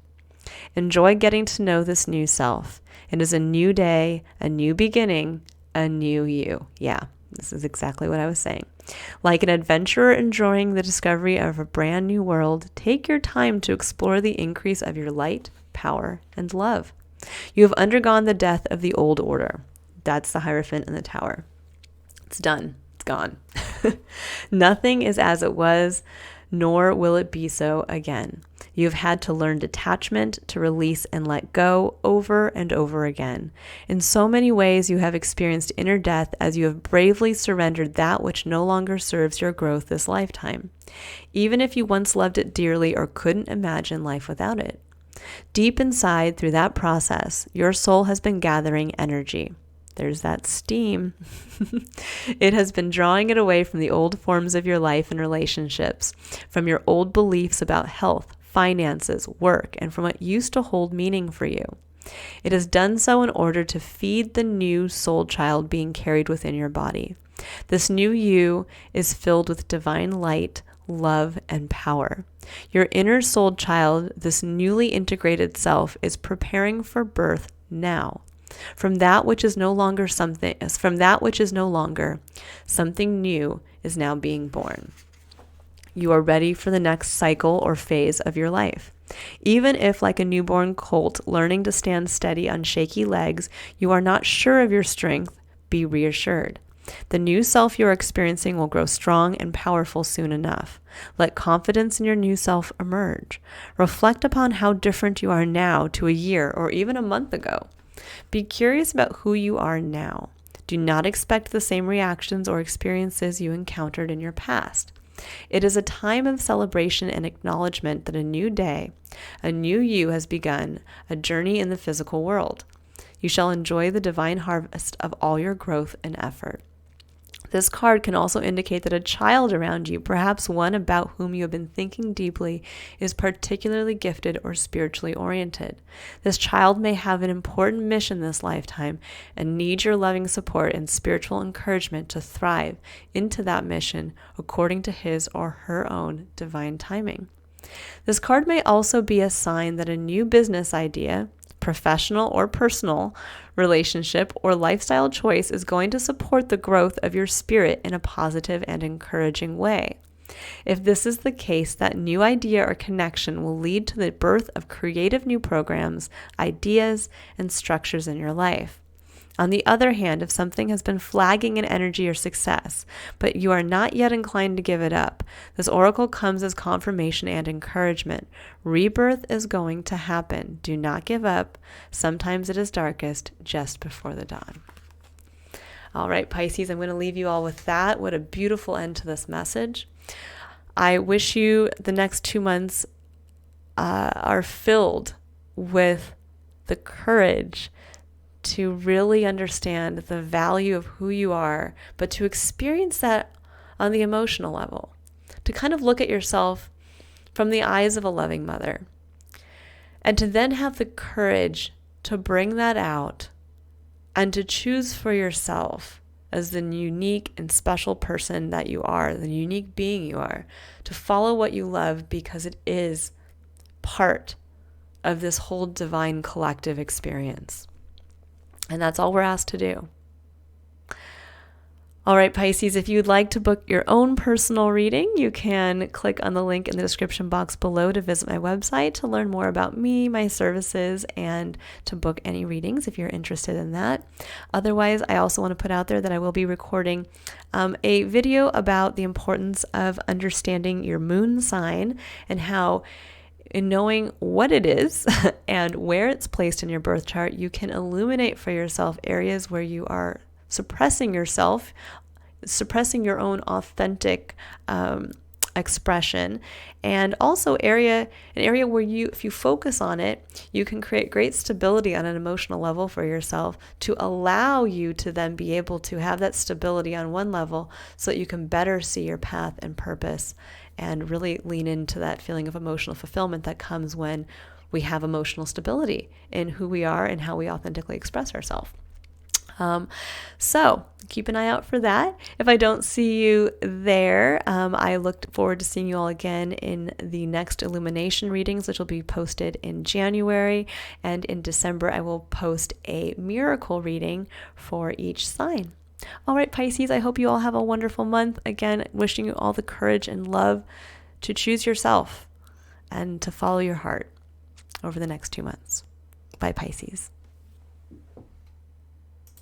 Enjoy getting to know this new self. It is a new day, a new beginning, a new you. Yeah, this is exactly what I was saying. Like an adventurer enjoying the discovery of a brand new world, take your time to explore the increase of your light, power, and love. You have undergone the death of the old order. That's the Hierophant in the tower. It's done. It's gone. Nothing is as it was, nor will it be so again. You have had to learn detachment, to release and let go over and over again. In so many ways, you have experienced inner death as you have bravely surrendered that which no longer serves your growth this lifetime, even if you once loved it dearly or couldn't imagine life without it. Deep inside, through that process, your soul has been gathering energy. There's that steam. It has been drawing it away from the old forms of your life and relationships, from your old beliefs about health, finances, work, and from what used to hold meaning for you. It has done so in order to feed the new soul child being carried within your body. This new you is filled with divine light, love, and power. Your inner soul child, this newly integrated self, is preparing for birth now. From that which is no longer something new is now being born. You are ready for the next cycle or phase of your life. Even if, like a newborn colt learning to stand steady on shaky legs, you are not sure of your strength, be reassured. The new self you're experiencing will grow strong and powerful soon enough. Let confidence in your new self emerge. Reflect upon how different you are now to a year or even a month ago. Be curious about who you are now. Do not expect the same reactions or experiences you encountered in your past. It is a time of celebration and acknowledgement that a new day, a new you has begun, a journey in the physical world. You shall enjoy the divine harvest of all your growth and effort. This card can also indicate that a child around you, perhaps one about whom you have been thinking deeply, is particularly gifted or spiritually oriented. This child may have an important mission this lifetime and need your loving support and spiritual encouragement to thrive into that mission according to his or her own divine timing. This card may also be a sign that a new business idea, professional or personal relationship or lifestyle choice is going to support the growth of your spirit in a positive and encouraging way. If this is the case, that new idea or connection will lead to the birth of creative new programs, ideas, and structures in your life. On the other hand, if something has been flagging in energy or success, but you are not yet inclined to give it up, this oracle comes as confirmation and encouragement. Rebirth is going to happen. Do not give up. Sometimes it is darkest just before the dawn. All right, Pisces, I'm going to leave you all with that. What a beautiful end to this message. I wish you the next 2 months are filled with the courage to really understand the value of who you are, but to experience that on the emotional level, to kind of look at yourself from the eyes of a loving mother, and to then have the courage to bring that out and to choose for yourself as the unique and special person that you are, the unique being you are, to follow what you love because it is part of this whole divine collective experience. And that's all we're asked to do. All right, Pisces, if you'd like to book your own personal reading, you can click on the link in the description box below to visit my website to learn more about me, my services, and to book any readings if you're interested in that. Otherwise, I also want to put out there that I will be recording a video about the importance of understanding your moon sign and how, in knowing what it is and where it's placed in your birth chart, you can illuminate for yourself areas where you are suppressing yourself, suppressing your own authentic expression, and also an area where if you focus on it, you can create great stability on an emotional level for yourself to allow you to then be able to have that stability on one level so that you can better see your path and purpose and really lean into that feeling of emotional fulfillment that comes when we have emotional stability in who we are and how we authentically express ourselves. So keep an eye out for that. If I don't see you there, I look forward to seeing you all again in the next Illumination readings, which will be posted in January. And in December, I will post a miracle reading for each sign. All right, Pisces, I hope you all have a wonderful month. Again, wishing you all the courage and love to choose yourself and to follow your heart over the next 2 months. Bye, Pisces.